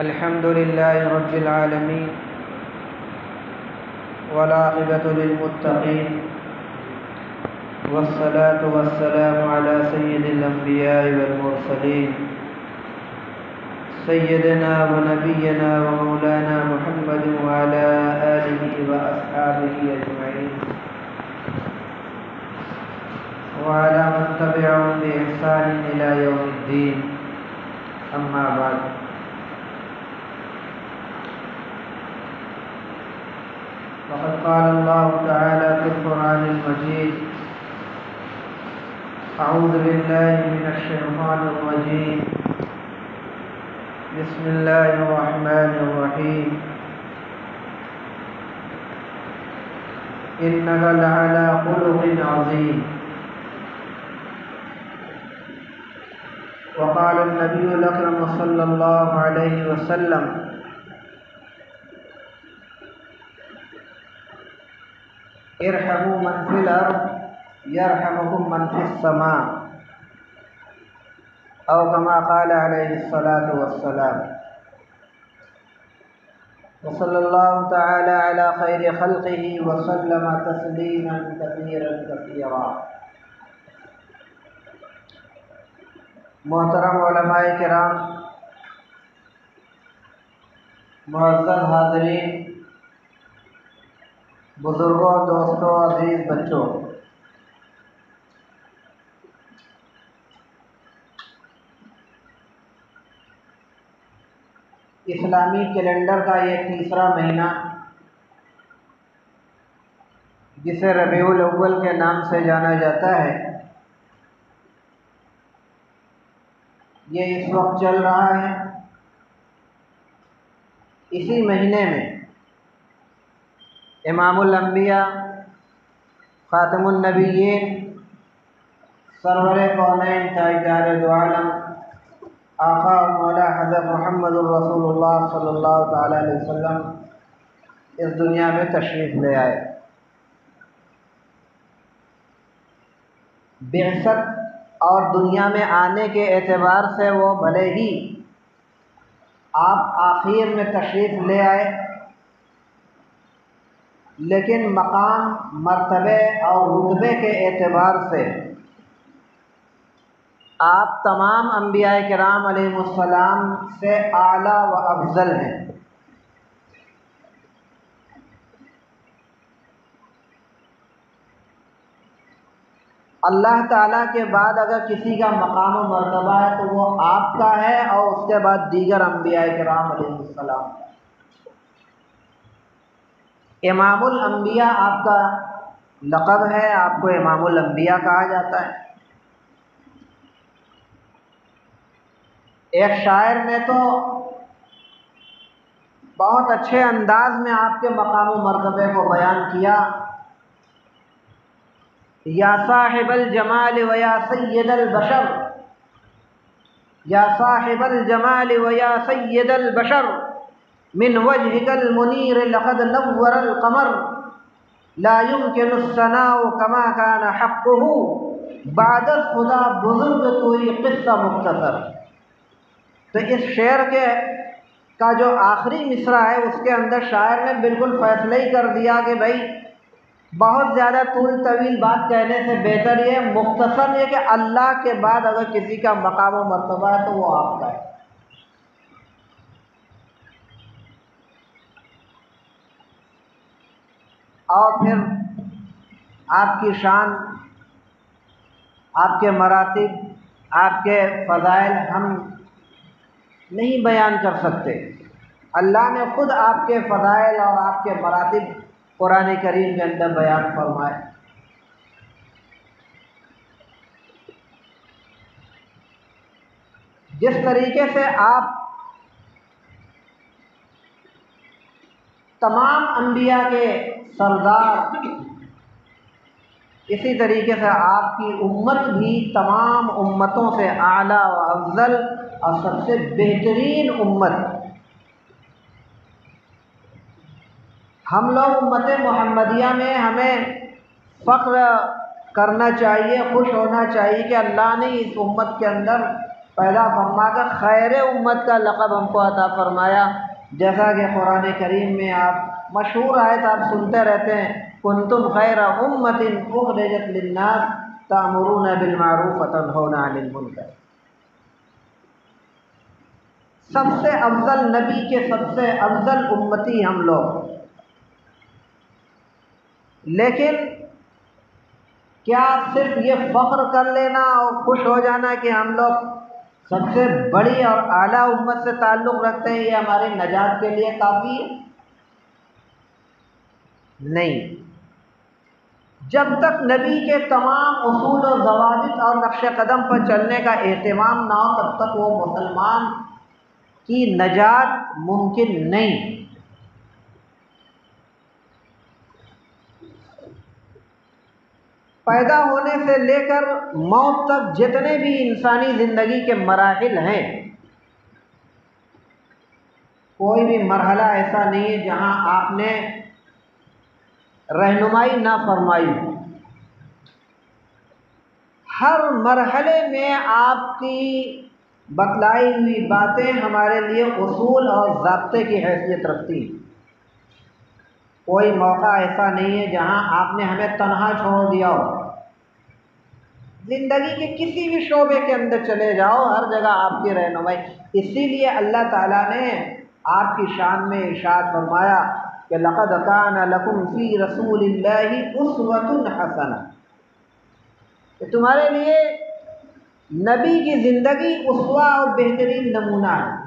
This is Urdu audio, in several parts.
الحمد لله رب العالمين والعاقبة للمتقين والصلاة والسلام على سيد الأنبياء والمرسلين سيدنا ونبينا ومولانا محمد وعلى آله وأصحابه أجمعين وعلى من تبعهم بإحسان إلى يوم الدين. أما بعد، وقد قال الله تعالى في القرآن المجيد: أعوذ بالله من الشيطان الرجيم، بسم الله الرحمن الرحيم، إنك لعلى خلق عظيم. وقال النبي الأكرم صلى الله عليه وسلم: ارحموا من في الأرض يرحمكم من في السماء، أو كما قال عليه الصلاة والسلام. وصلى الله تعالى على خير خلقه وسلم تسليما كثيرا كثيرا. محترم علماء کرام، معزز حاضرین، بزرگوں، دوستوں، عزیز بچوں، اسلامی کیلنڈر کا یہ تیسرا مہینہ جسے ربیع الاول کے نام سے جانا جاتا ہے، یہ اس وقت چل رہا ہے۔ اسی مہینے میں امام الانبیاء، خاتم النبیین، سرور کونین، تاجدار دو عالم، آقا و مولا حضرت محمد الرسول اللہ صلی اللہ تعالی علیہ وسلم اس دنیا میں تشریف لے آئے۔ بعثت اور دنیا میں آنے کے اعتبار سے وہ بھلے ہی آپ آخر میں تشریف لے آئے، لیکن مقام، مرتبے اور رتبے کے اعتبار سے آپ تمام انبیاء کرام علیہ السلام سے اعلیٰ و افضل ہیں۔ اللہ تعالیٰ کے بعد اگر کسی کا مقام و مرتبہ ہے تو وہ آپ کا ہے، اور اس کے بعد دیگر انبیاء کرام علیہ السلام کا۔ امام الانبیاء آپ کا لقب ہے، آپ کو امام الانبیاء کہا جاتا ہے۔ ایک شاعر نے تو بہت اچھے انداز میں آپ کے مقام و مرتبے کو بیان کیا: یا صاحب الجمال و یا سید البشر، یا صاحب الجمال و یا سید البشر، من وجهك المنیر لقد نور القمر، لا يمكن الثناء كما كان حقه، بعد خدا بزرگ توئی قصہ مختصر۔ تو اس شعر کا جو آخری مصرع ہے اس کے اندر شاعر نے بالکل فیصلہ ہی کر دیا کہ بھائی بہت زیادہ طول طویل بات کہنے سے بہتر یہ مختصر یہ کہ اللہ کے بعد اگر کسی کا مقام و مرتبہ ہے تو وہ آپ کا ہے۔ اور پھر آپ کی شان، آپ کے مراتب، آپ کے فضائل ہم نہیں بیان کر سکتے۔ اللہ نے خود آپ کے فضائل اور آپ کے مراتب قرآن کریم کے اندر بیان فرمائے۔ جس طریقے سے آپ تمام انبیاء کے سردار، اسی طریقے سے آپ کی امت بھی تمام امتوں سے اعلیٰ و افضل اور سب سے بہترین امت۔ ہم لوگ امت محمدیہ میں ہمیں فخر کرنا چاہیے، خوش ہونا چاہیے کہ اللہ نے اس امت کے اندر پیدا فرما کر خیر امت کا لقب ہم کو عطا فرمایا، جیسا کہ قرآن کریم میں آپ مشہور آیت آپ سنتے رہتے ہیں، کنتم خیر امۃ اخرجت للناس تأمرون بالمعروف وتنہون عن المنکر۔ سب سے افضل نبی کے سب سے افضل امتی ہم لوگ، لیکن کیا صرف یہ فخر کر لینا اور خوش ہو جانا کہ ہم لوگ سب سے بڑی اور اعلیٰ امت سے تعلق رکھتے ہیں یہ ہماری نجات کے لیے کافی ہے؟ نہیں، جب تک نبی کے تمام اصول و ضوابط اور نقش قدم پر چلنے کا اہتمام نہ ہو تب تک وہ مسلمان کی نجات ممکن نہیں۔ پیدا ہونے سے لے کر موت تک جتنے بھی انسانی زندگی کے مراحل ہیں، کوئی بھی مرحلہ ایسا نہیں ہے جہاں آپ نے رہنمائی نہ فرمائی ہو۔ ہر مرحلے میں آپ کی بتلائی ہوئی باتیں ہمارے لیے اصول اور ضابطے کی حیثیت رکھتی ہیں۔ کوئی موقع ایسا نہیں ہے جہاں آپ نے ہمیں تنہا چھوڑ دیا ہو۔ زندگی کے کسی بھی شعبے کے اندر چلے جاؤ، ہر جگہ آپ کی رہنمائی۔ اسی لیے اللہ تعالیٰ نے آپ کی شان میں ارشاد فرمایا کہ لقد کان لکم فی رسول اللہ اسوۃ حسنہ، کہ تمہارے لیے نبی کی زندگی اسوہ اور بہترین نمونہ ہے۔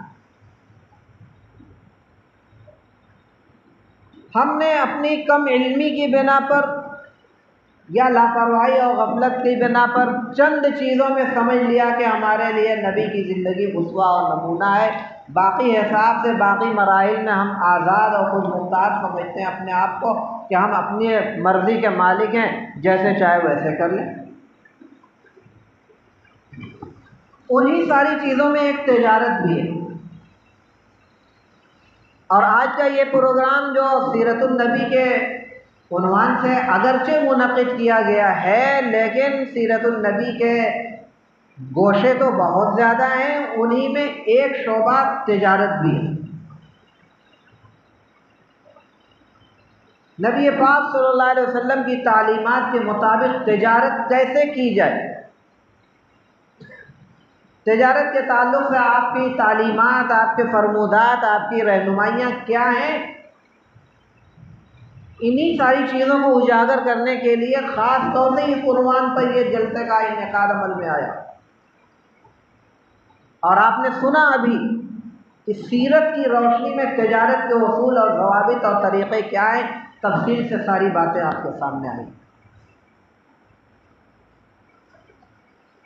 ہم نے اپنی کم علمی کی بنا پر یا لاپرواہی اور غفلت کی بنا پر چند چیزوں میں سمجھ لیا کہ ہمارے لیے نبی کی زندگی اسوہ اور نمونہ ہے، باقی حساب سے باقی مراحل میں ہم آزاد اور خود مختار سمجھتے ہیں اپنے آپ کو کہ ہم اپنی مرضی کے مالک ہیں، جیسے چاہے ویسے کر لیں۔ انہی ساری چیزوں میں ایک تجارت بھی ہے، اور آج کا یہ پروگرام جو سیرت النبی کے عنوان سے اگرچہ منعقد کیا گیا ہے، لیکن سیرت النبی کے گوشے تو بہت زیادہ ہیں، انہی میں ایک شعبہ تجارت بھی ہے۔ نبی پاک صلی اللہ علیہ وسلم کی تعلیمات کے مطابق تجارت کیسے کی جائے، تجارت کے تعلق سے آپ کی تعلیمات، آپ کے فرمودات، آپ کی رہنمائیاں کیا ہیں، انہی ساری چیزوں کو اجاگر کرنے کے لیے خاص طور سے اس عنوان پر یہ جلسے کا انعقاد عمل میں آیا۔ اور آپ نے سنا ابھی کہ سیرت کی روشنی میں تجارت کے اصول اور ضوابط اور طریقے کیا ہیں، تفصیل سے ساری باتیں آپ کے سامنے آئیں،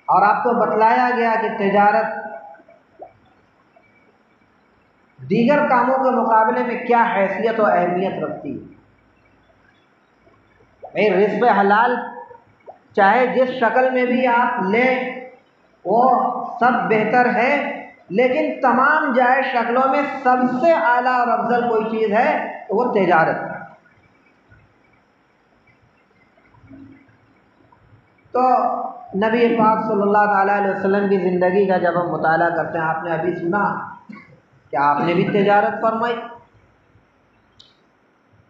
اور آپ کو بتلایا گیا کہ تجارت دیگر کاموں کے مقابلے میں کیا حیثیت و اہمیت رکھتی ہے۔ رزق حلال چاہے جس شکل میں بھی آپ لیں وہ سب بہتر ہے، لیکن تمام جائز شکلوں میں سب سے اعلیٰ اور افضل کوئی چیز ہے تو وہ تجارت ہے۔ تو نبی پاک صلی اللہ تعالیٰ علیہ وسلم کی زندگی کا جب ہم مطالعہ کرتے ہیں، آپ نے ابھی سنا کہ آپ نے بھی تجارت فرمائی،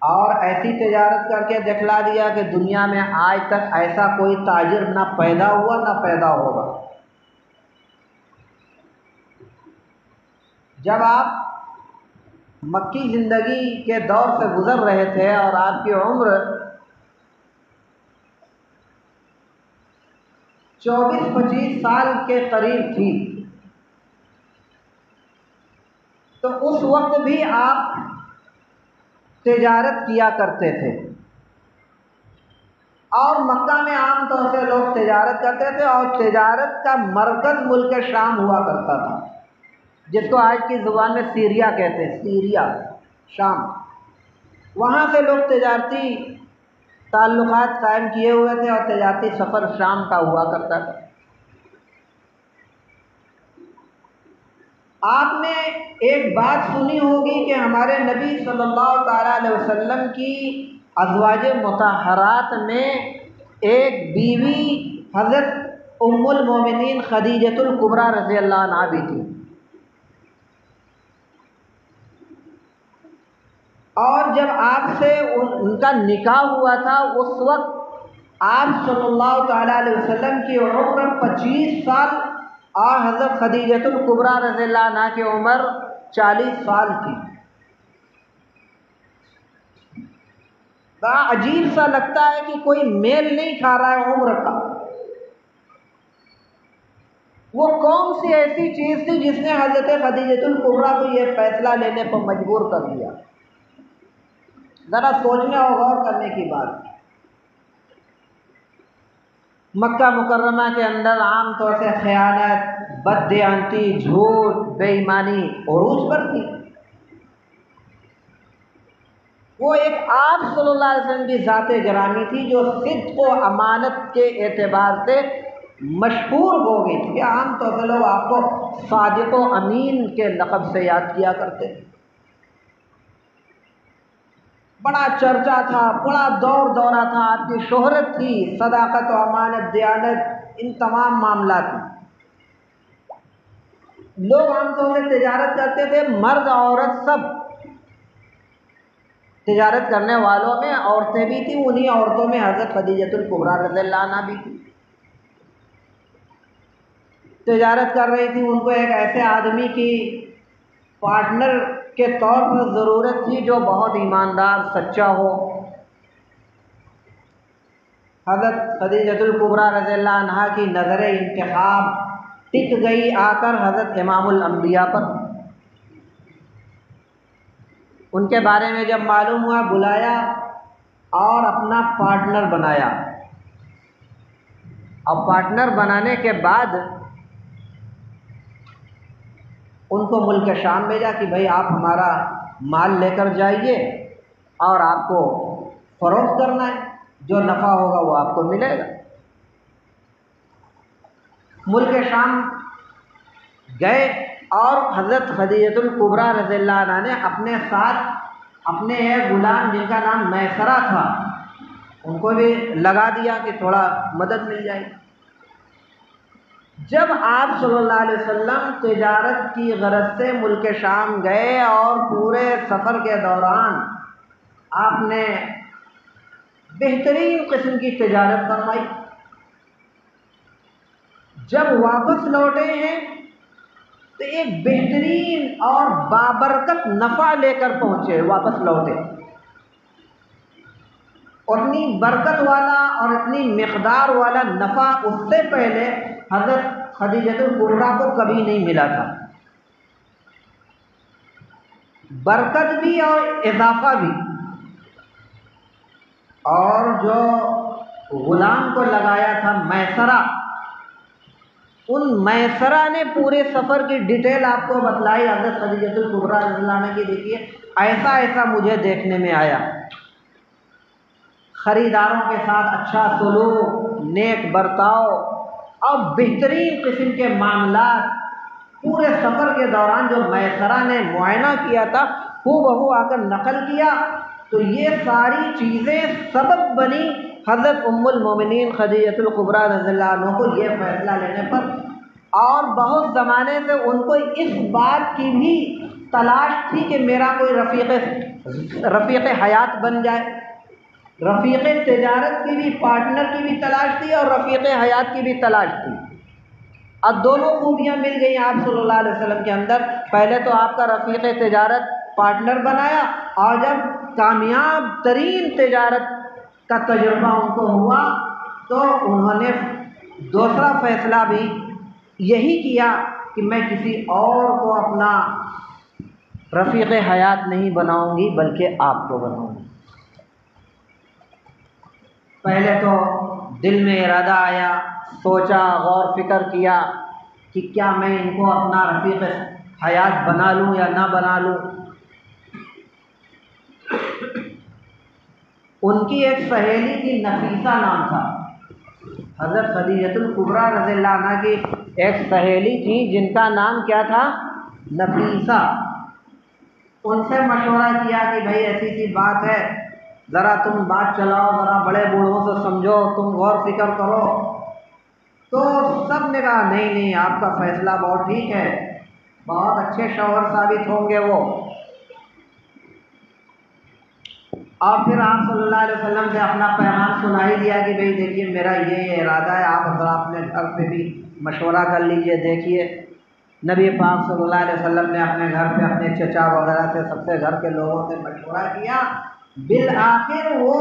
اور ایسی تجارت کر کے دکھلا دیا کہ دنیا میں آج تک ایسا کوئی تاجر نہ پیدا ہوا نہ پیدا ہوگا۔ جب آپ مکی زندگی کے دور سے گزر رہے تھے اور آپ کی عمر 24-25 سال کے قریب تھی، تو اس وقت بھی آپ تجارت کیا کرتے تھے، اور مکہ میں عام طور سے لوگ تجارت کرتے تھے، اور تجارت کا مرکز ملک شام ہوا کرتا تھا، جس کو آج کی زبان میں سیریا کہتے ہیں، سیریا، شام۔ وہاں سے لوگ تجارتی تعلقات قائم کیے ہوئے تھے، اور تجارتی سفر شام کا ہوا کرتا تھا۔ آپ نے ایک بات سنی ہوگی کہ ہمارے نبی صلی اللہ تعالیٰ علیہ وسلم کی ازواج مطہرات میں ایک بیوی حضرت ام المومنین خدیجۃ الکبریٰ رضی اللہ عنہا بھی تھی، اور جب آپ سے ان کا نکاح ہوا تھا اس وقت آپ صلی اللہ تعالیٰ علیہ وسلم کی عمر 25 سال اور حضرت خدیجۃ الکبریٰ رضی اللہ عنہا کی عمر 40 سال تھی۔ بڑا عجیب سا لگتا ہے کہ کوئی میل نہیں کھا رہا ہے عمر کا۔ وہ کون سی ایسی چیز تھی جس نے حضرت خدیجۃ الکبریٰ کو یہ فیصلہ لینے پر مجبور کر دیا؟ ذرا سوچنے اور غور کرنے کی بات۔ مکہ مکرمہ کے اندر عام طور سے خیانت، بددیانتی، جھوٹ، بے ایمانی عروج پر تھی۔ وہ ایک آپ صلی اللہ علیہ وسلم کی ذات گرامی تھی جو صدق و امانت کے اعتبار سے مشہور ہو گئی تھی کہ عام طور سے لوگ آپ کو صادق و امین کے لقب سے یاد کیا کرتے تھے۔ بڑا چرچا تھا، بڑا دور دورہ تھا، آپ کی شہرت تھی، صداقت و امانت، دیانت، ان تمام معاملات میں لوگ عام طور سے تجارت کرتے تھے، مرد عورت سب۔ تجارت کرنے والوں میں عورتیں بھی تھیں، انہی عورتوں میں حضرت خدیجۃ الکبریٰ رضی اللہ عنہا بھی تھی۔ تجارت کر رہی تھی، ان کو ایک ایسے آدمی کی پارٹنر کے طور پر ضرورت تھی جو بہت ایماندار، سچا ہو۔ حضرت خدیجۃ الکبریٰ رضی اللہ عنہا کی نظر انتخاب ٹک گئی آ کر حضرت امام الانبیاء پر۔ ان کے بارے میں جب معلوم ہوا، بلایا اور اپنا پارٹنر بنایا۔ اب پارٹنر بنانے کے بعد ان کو ملک شام بھیجا کہ بھائی آپ ہمارا مال لے کر جائیے اور آپ کو فروخت کرنا ہے، جو نفع ہوگا وہ آپ کو ملے گا۔ ملک شام گئے اور حضرت خدیجۃ الکبریٰ رضی اللہ عنہا نے اپنے ساتھ اپنے ایک غلام جن کا نام میسرہ تھا ان کو بھی لگا دیا کہ تھوڑا مدد مل جائے۔ جب آپ صلی اللہ علیہ وسلم تجارت کی غرض سے ملک شام گئے اور پورے سفر کے دوران آپ نے بہترین قسم کی تجارت فرمائی، جب واپس لوٹے ہیں تو ایک بہترین اور بابرکت نفع لے کر پہنچے، واپس لوٹے۔ اور اتنی برکت والا اور اتنی مقدار والا نفع اس سے پہلے حضرت خدیجۃ الکبریٰ کو کبھی نہیں ملا تھا۔ برکت بھی اور اضافہ بھی۔ اور جو غلام کو لگایا تھا میسرہ، ان میسرہ نے پورے سفر کی ڈیٹیل آپ کو بتلائی حضرت خدیجۃ الکبریٰ رضی اللہ عنہا کی۔ دیکھیے ایسا ایسا مجھے دیکھنے میں آیا، خریداروں کے ساتھ اچھا سلوک، نیک برتاؤ اور بہترین قسم کے معاملات پورے سفر کے دوران جو میسرہ نے معائنہ کیا تھا ہو بہو آ کر نقل کیا۔ تو یہ ساری چیزیں سبب بنی حضرت ام المومنین خدیجۃ الکبریٰ رضی اللہ عنہ کو یہ فیصلہ لینے پر، اور بہت زمانے سے ان کو اس بات کی بھی تلاش تھی کہ میرا کوئی رفیق حیات بن جائے۔ رفیق تجارت کی بھی، پارٹنر کی بھی تلاش تھی اور رفیق حیات کی بھی تلاش تھی۔ اب دونوں خوبیاں مل گئی آپ صلی اللہ علیہ وسلم کے اندر۔ پہلے تو آپ کا رفیق تجارت پارٹنر بنایا، اور جب کامیاب ترین تجارت کا تجربہ ان کو ہوا تو انہوں نے دوسرا فیصلہ بھی یہی کیا کہ میں کسی اور کو اپنا رفیق حیات نہیں بناؤں گی بلکہ آپ کو بناؤں گی۔ پہلے تو دل میں ارادہ آیا، سوچا، غور فکر کیا کہ کیا میں ان کو اپنا رفیق حیات بنا لوں یا نہ بنا لوں۔ ان کی ایک سہیلی کی نفیسہ نام تھا، حضرت خدیجۃ الکبریٰ رضی اللہ عنہا کی ایک سہیلی تھی جن کا نام کیا تھا؟ نفیسہ۔ ان سے مشورہ کیا کہ بھائی ایسی سی بات ہے، ذرا تم بات چلاؤ، ذرا بڑے بوڑھوں سے سمجھو، تم غور فکر کرو۔ تو سب نے کہا نہیں نہیں، آپ کا فیصلہ بہت ٹھیک ہے، بہت اچھے شوہر ثابت ہوں گے وہ۔ اور پھر آپ صلی اللہ علیہ وسلم سے اپنا پیغام سنا ہی دیا کہ بھئی دیکھیے میرا یہ ارادہ ہے، آپ ذرا اپنے گھر پہ بھی مشورہ کر لیجئے۔ دیکھیے نبی پاک صلی اللہ علیہ وسلم نے اپنے گھر پہ اپنے چچا وغیرہ سے، سب سے گھر کے لوگوں سے مشورہ کیا، بالآخر وہ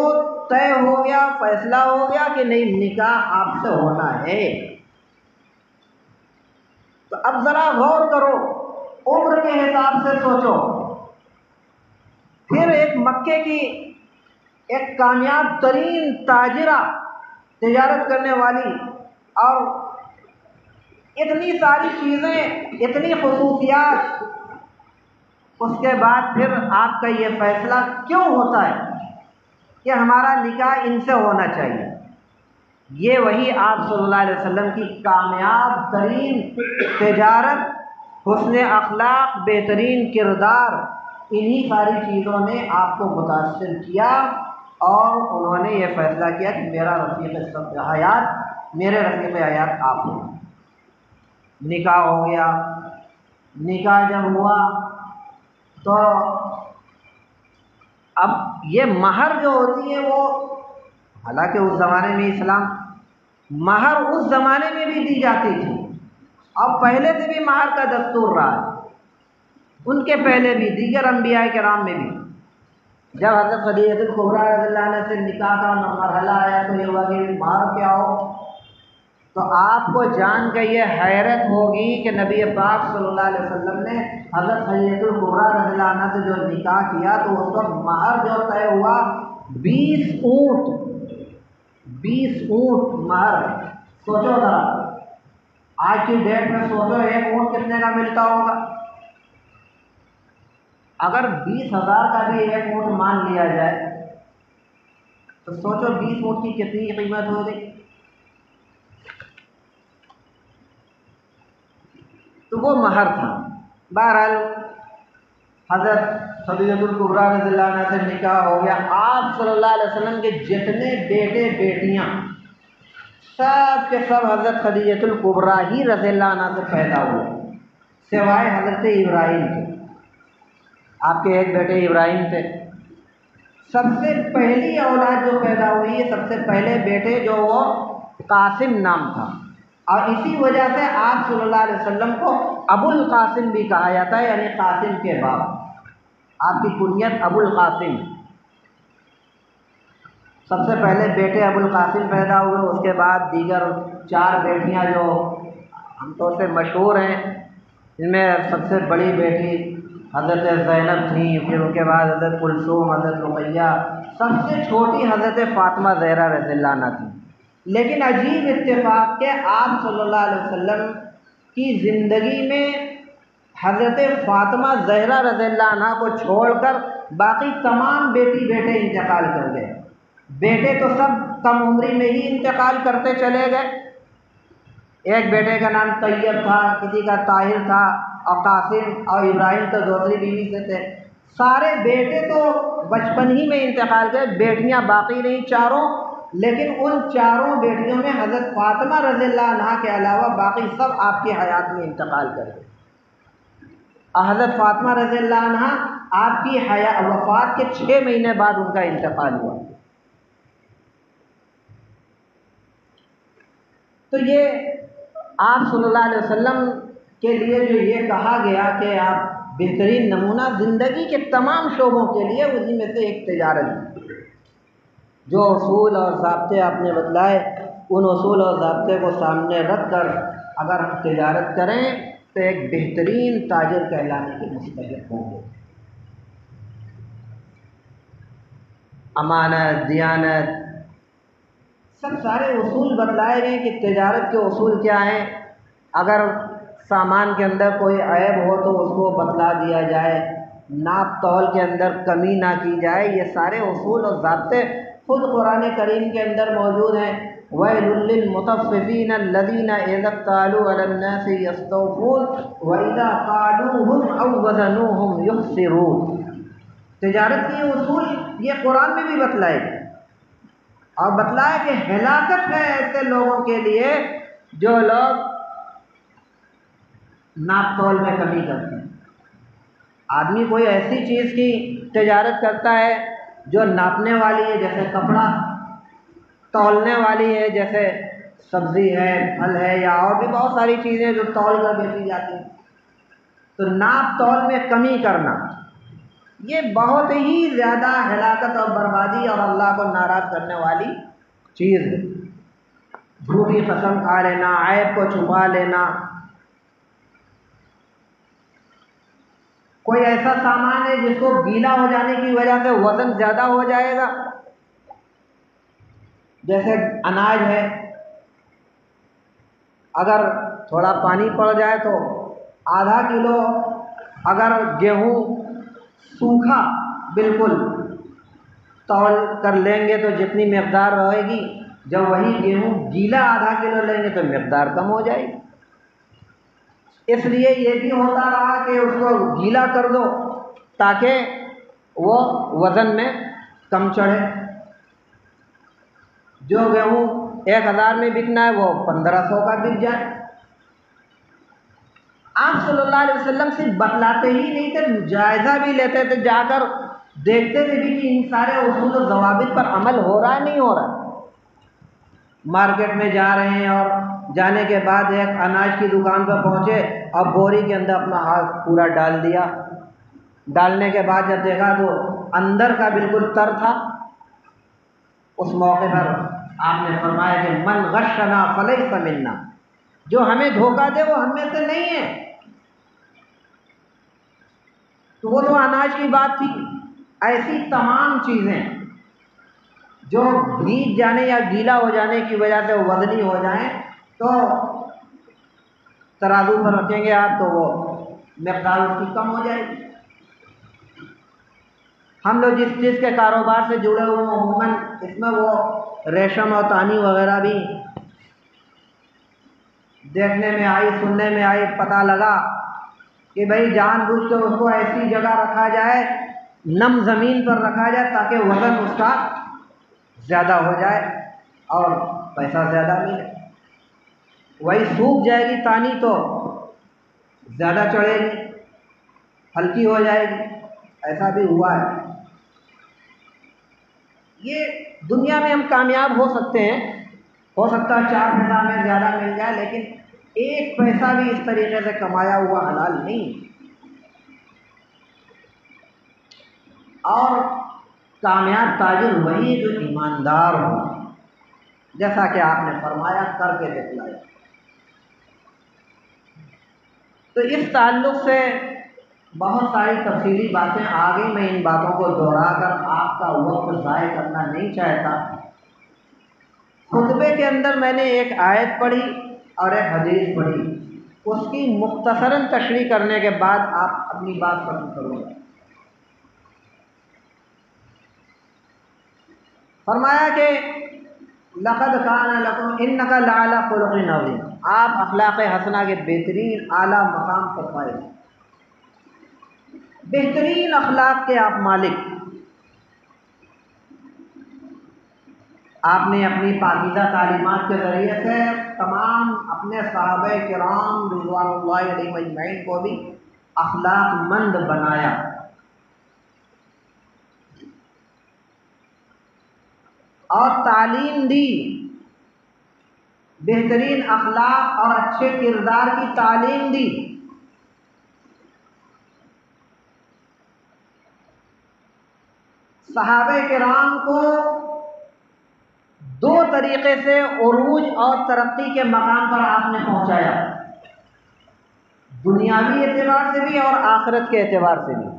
طے ہو گیا، فیصلہ ہو گیا کہ نہیں، نکاح آپ سے ہونا ہے۔ تو اب ذرا غور کرو، عمر کے حساب سے سوچو۔ پھر ایک مکے کی ایک کامیاب ترین تاجرہ، تجارت کرنے والی، اور اتنی ساری چیزیں، اتنی خصوصیات، اس کے بعد پھر آپ کا یہ فیصلہ کیوں ہوتا ہے کہ ہمارا نکاح ان سے ہونا چاہیے؟ یہ وہی آپ صلی اللہ علیہ وسلم کی کامیاب ترین تجارت، حسن اخلاق، بہترین کردار، انہی ساری چیزوں نے آپ کو متاثر کیا، اور انہوں نے یہ فیصلہ کیا کہ میرا رفیق حیات، میرے رفیق حیات آپ ہو۔ نکاح ہو گیا۔ نکاح جب ہوا تو اب یہ مہر جو ہوتی ہے وہ، حالانکہ اس زمانے میں اسلام، مہر اس زمانے میں بھی دی جاتی تھی، اور پہلے سے بھی مہر کا دستور رہا ہے، ان کے پہلے بھی، دیگر انبیاء کرام میں بھی۔ جب حضرت خدیجہ کبریٰ رضی اللہ عنہ سے نکاح کا مرحلہ آیا تو یہ ہوا کہ مہر کیا ہو، تو آپ کو جان کے یہ حیرت ہوگی کہ نبی پاک صلی اللہ علیہ وسلم نے حضرت خدیجہ کبریٰ رضی اللہ عنہ سے جو نکاح کیا تو اس وقت مہر جو طے ہوا 20 اونٹ، 20 اونٹ مہر۔ سوچو ذرا، آج کی ڈیٹ میں سوچو ایک اونٹ کتنے کا ملتا ہوگا؟ اگر 20,000 کا بھی ایک اونٹ مان لیا جائے تو سوچو 20 اونٹ کی کتنی قیمت ہو گئی۔ تو وہ مہر تھا۔ بہرحال حضرت خدیجہ کبریٰ رضی اللہ عنہ سے نکاح ہو گیا۔ آپ صلی اللہ علیہ وسلم کے جتنے بیٹے بیٹیاں، سب کے سب حضرت خدیجہ کبریٰ ہی رضی اللہ عنہ سے پیدا ہوئے، سوائے حضرت ابراہیم کے۔ آپ کے ایک بیٹے ابراہیم تھے۔ سب سے پہلی اولاد جو پیدا ہوئی ہے، سب سے پہلے بیٹے جو وہ قاسم نام تھا، اور اسی وجہ سے آپ صلی اللہ علیہ وسلم کو ابو القاسم بھی کہا جاتا ہے، یعنی قاسم کے باپ۔ آپ کی کنیت ابو القاسم۔ سب سے پہلے بیٹے ابو القاسم پیدا ہوئے، اس کے بعد دیگر 4 بیٹیاں جو ہم طور سے مشہور ہیں، ان میں سب سے بڑی بیٹی حضرت زینب تھیں، پھر ان کے بعد حضرت کلثوم، حضرت رقیہ، سب سے چھوٹی حضرت فاطمہ زہرا رضی اللہ عنہ تھیں۔ لیکن عجیب اتفاق کہ آپ صلی اللہ علیہ وسلم کی زندگی میں حضرت فاطمہ زہرا رضی اللہ عنہ کو چھوڑ کر باقی تمام بیٹی بیٹے انتقال کر گئے۔ بیٹے تو سب کم عمری میں ہی انتقال کرتے چلے گئے۔ ایک بیٹے کا نام طیب تھا، کسی کا طاہر تھا، اور قاسم اور ابراہیم تو دوسری بیوی سے تھے۔ سارے بیٹے تو بچپن ہی میں انتقال گئے، بیٹیاں باقی رہیں 4، لیکن ان 4 بیٹیوں میں حضرت فاطمہ رضی اللہ عنہ کے علاوہ باقی سب آپ کی حیات میں انتقال کر گئے۔ حضرت فاطمہ رضی اللہ عنہ آپ کی وفات کے 6 مہینے بعد ان کا انتقال ہوا۔ تو یہ آپ صلی اللہ علیہ وسلم کے لیے جو یہ کہا گیا کہ آپ بہترین نمونہ زندگی کے تمام شعبوں کے لیے، اسی میں سے ایک تجارت ہے۔ جو اصول اور ضابطے آپ نے بتلائے، ان اصول اور ضابطے کو سامنے رکھ کر اگر ہم تجارت کریں تو ایک بہترین تاجر کہلانے کے مستحق ہوں گے۔ امانت، دیانت، سب سارے اصول بتلائے گئے کہ تجارت کے اصول کیا ہیں۔ اگر سامان کے اندر کوئی عیب ہو تو اس کو بتلا دیا جائے، ناپ تول کے اندر کمی نہ کی جائے، یہ سارے اصول اور ضابطے خود قرآن کریم کے اندر موجود ہیں۔ وَيْلٌ لِّلْمُطَفِّفِينَ الَّذِينَ إِذَا اكْتَالُوا عَلَى النَّاسِ يَسْتَوْفُونَ وَإِذَا قَالُوهُمْ أَو وَّزَنُوهُمْ يُخْسِرُونَ۔ تجارت کے اصول یہ قرآن میں بھی بتلائے گئے، اور بتلایا کہ ہلاکت ہے ایسے لوگوں کے لیے جو لوگ ناپ تول میں کمی کرتے ہیں. آدمی کوئی ایسی چیز کی تجارت کرتا ہے جو ناپنے والی ہے، جیسے کپڑا، تولنے والی ہے، جیسے سبزی ہے، پھل ہے، یا اور بھی بہت ساری چیزیں جو تول کر بیچی جاتی ہیں. تو ناپ تول میں کمی کرنا یہ بہت ہی زیادہ ہلاکت اور بربادی اور اللہ کو ناراض کرنے والی چیز ہے. جھوٹی قسم کھا لینا، عیب کو چھپا لینا، کوئی ایسا سامان ہے جس کو گیلا ہو جانے کی وجہ سے وزن زیادہ ہو جائے گا، جیسے اناج ہے، اگر تھوڑا پانی پڑ جائے تو آدھا کلو اگر گیہوں سوکھا بالکل تول کر لیں گے تو جتنی مقدار رہے گی، جب وہی گیہوں گیلا آدھا کلو لیں گے تو مقدار کم ہو جائے گی. اس لیے یہ بھی ہوتا رہا کہ اس کو گیلا کر دو تاکہ وہ وزن میں کم چڑھے. جو گیہوں 1000 میں بکنا ہے وہ 1500 کا بک جائے. آپ صلی اللہ علیہ وسلم صرف بتلاتے ہی نہیں تھے، جائزہ بھی لیتے تھے، جا کر دیکھتے تھے بھی کہ ان سارے اصول و ضوابط پر عمل ہو رہا ہے نہیں ہو رہا. مارکیٹ میں جا رہے ہیں اور جانے کے بعد ایک اناج کی دکان پہ پہنچے اور بوری کے اندر اپنا ہاتھ پورا ڈال دیا. ڈالنے کے بعد جب دیکھا تو اندر کا بالکل تر تھا. اس موقع پر آپ نے فرمایا کہ من غشنا فلیس منا، جو ہمیں دھوکہ دے وہ ہم میں سے نہیں ہے. تو وہ تو اناج کی بات تھی. ایسی تمام چیزیں جو بھیگ جانے یا گیلا ہو جانے کی وجہ سے وزنی ہو جائیں تو ترازو پر رکھیں گے آپ تو وہ مقدار اس کی کم ہو جائے گی. ہم لوگ جس چیز کے کاروبار سے جڑے ہوئے ہیں عموماً اس میں وہ ریشم اور تانی وغیرہ بھی دیکھنے میں آئی، سننے میں آئی، پتہ لگا کہ بھئی جان بوجھ کر اس کو ایسی جگہ رکھا جائے، نم زمین پر رکھا جائے تاکہ وزن اس کا زیادہ ہو جائے اور پیسہ زیادہ ملے. وہی سوکھ جائے گی تانی تو زیادہ چڑھے گی، ہلکی ہو جائے گی. ایسا بھی ہوا ہے. یہ دنیا میں ہم کامیاب ہو سکتے ہیں، ہو سکتا ہے 4 پیسہ میں زیادہ مل جائے، لیکن 1 پیسہ بھی اس طریقے سے کمایا ہوا حلال نہیں. اور کامیاب تاجر وہی جو ایماندار ہو، جیسا کہ آپ نے فرمایا کر کے دکھلایا. تو اس تعلق سے بہت ساری تفصیلی باتیں آگے، میں ان باتوں کو دوہرا کر آپ کا وقت ضائع کرنا نہیں چاہتا. خطبے کے اندر میں نے ایک آیت پڑھی اور ایک حدیث پڑھی، اس کی مختصراً تشریح کرنے کے بعد آپ اپنی بات ختم کرو. فرمایا کہ لقد کان لکم انک لعلی خلق عظیم، آپ اخلاق حسنہ کے بہترین اعلیٰ مقام پر پائے، بہترین اخلاق کے آپ مالک. آپ نے اپنی پاکیزہ تعلیمات کے ذریعے سے تمام اپنے صحابہ کرام رضوان اللہ علیہم اجمعین کو بھی اخلاق مند بنایا. اور تعلیم دی، بہترین اخلاق اور اچھے کردار کی تعلیم دی. صحابہ کرام کو 2 طریقے سے عروج اور ترقی کے مقام پر آپ نے پہنچایا، دنیاوی اعتبار سے بھی اور آخرت کے اعتبار سے بھی.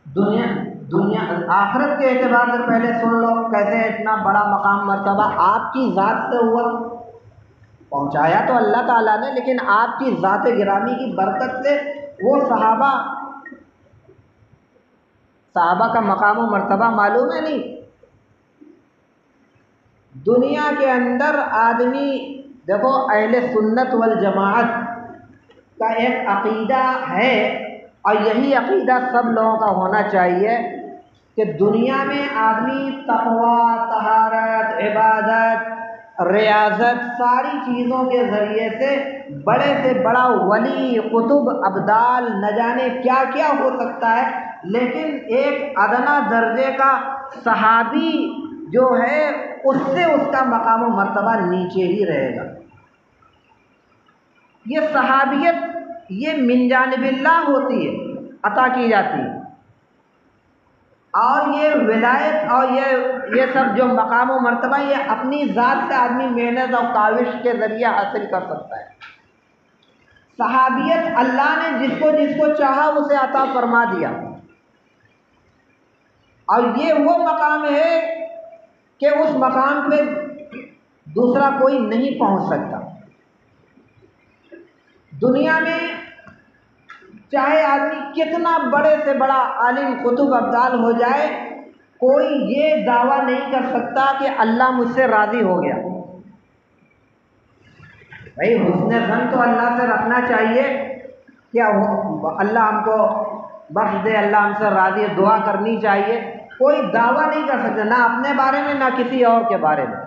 دنیا آخرت کے اعتبار سے پہلے سن لو کیسے اتنا بڑا مقام مرتبہ آپ کی ذات سے ہوا. پہنچایا تو اللہ تعالیٰ نے، لیکن آپ کی ذات گرامی کی برکت سے وہ صحابہ کا مقام و مرتبہ معلوم ہے نہیں. دنیا کے اندر آدمی دیکھو، اہل سنت والجماعت کا ایک عقیدہ ہے اور یہی عقیدہ سب لوگوں کا ہونا چاہیے کہ دنیا میں آدمی تقوی، طہارت، عبادت، ریاضت، ساری چیزوں کے ذریعے سے بڑے سے بڑا ولی، قطب، ابدال، نہ جانے کیا کیا ہو سکتا ہے، لیکن ایک ادنا درجے کا صحابی جو ہے اس سے اس کا مقام و مرتبہ نیچے ہی رہے گا۔ یہ صحابیت یہ من جانب اللہ ہوتی ہے، عطا کی جاتی ہے، اور یہ ولایت اور یہ سب جو مقام و مرتبہ یہ اپنی ذات سے آدمی محنت اور کاوش کے ذریعے حاصل کر سکتا ہے۔ صحابیت اللہ نے جس کو چاہا اسے عطا فرما دیا، اور یہ وہ مقام ہے کہ اس مقام پہ دوسرا کوئی نہیں پہنچ سکتا۔ دنیا میں چاہے آدمی کتنا بڑے سے بڑا عالم، قطب، ابدال ہو جائے، کوئی یہ دعویٰ نہیں کر سکتا کہ اللہ مجھ سے راضی ہو گیا۔ بھائی حسن ظن تو اللہ سے رکھنا چاہیے کہ اللہ ہم کو بخش دے، اللہ ہم سے راضی ہے، دعا کرنی چاہیے۔ کوئی دعویٰ نہیں کر سکتا، نہ اپنے بارے میں نہ کسی اور کے بارے میں۔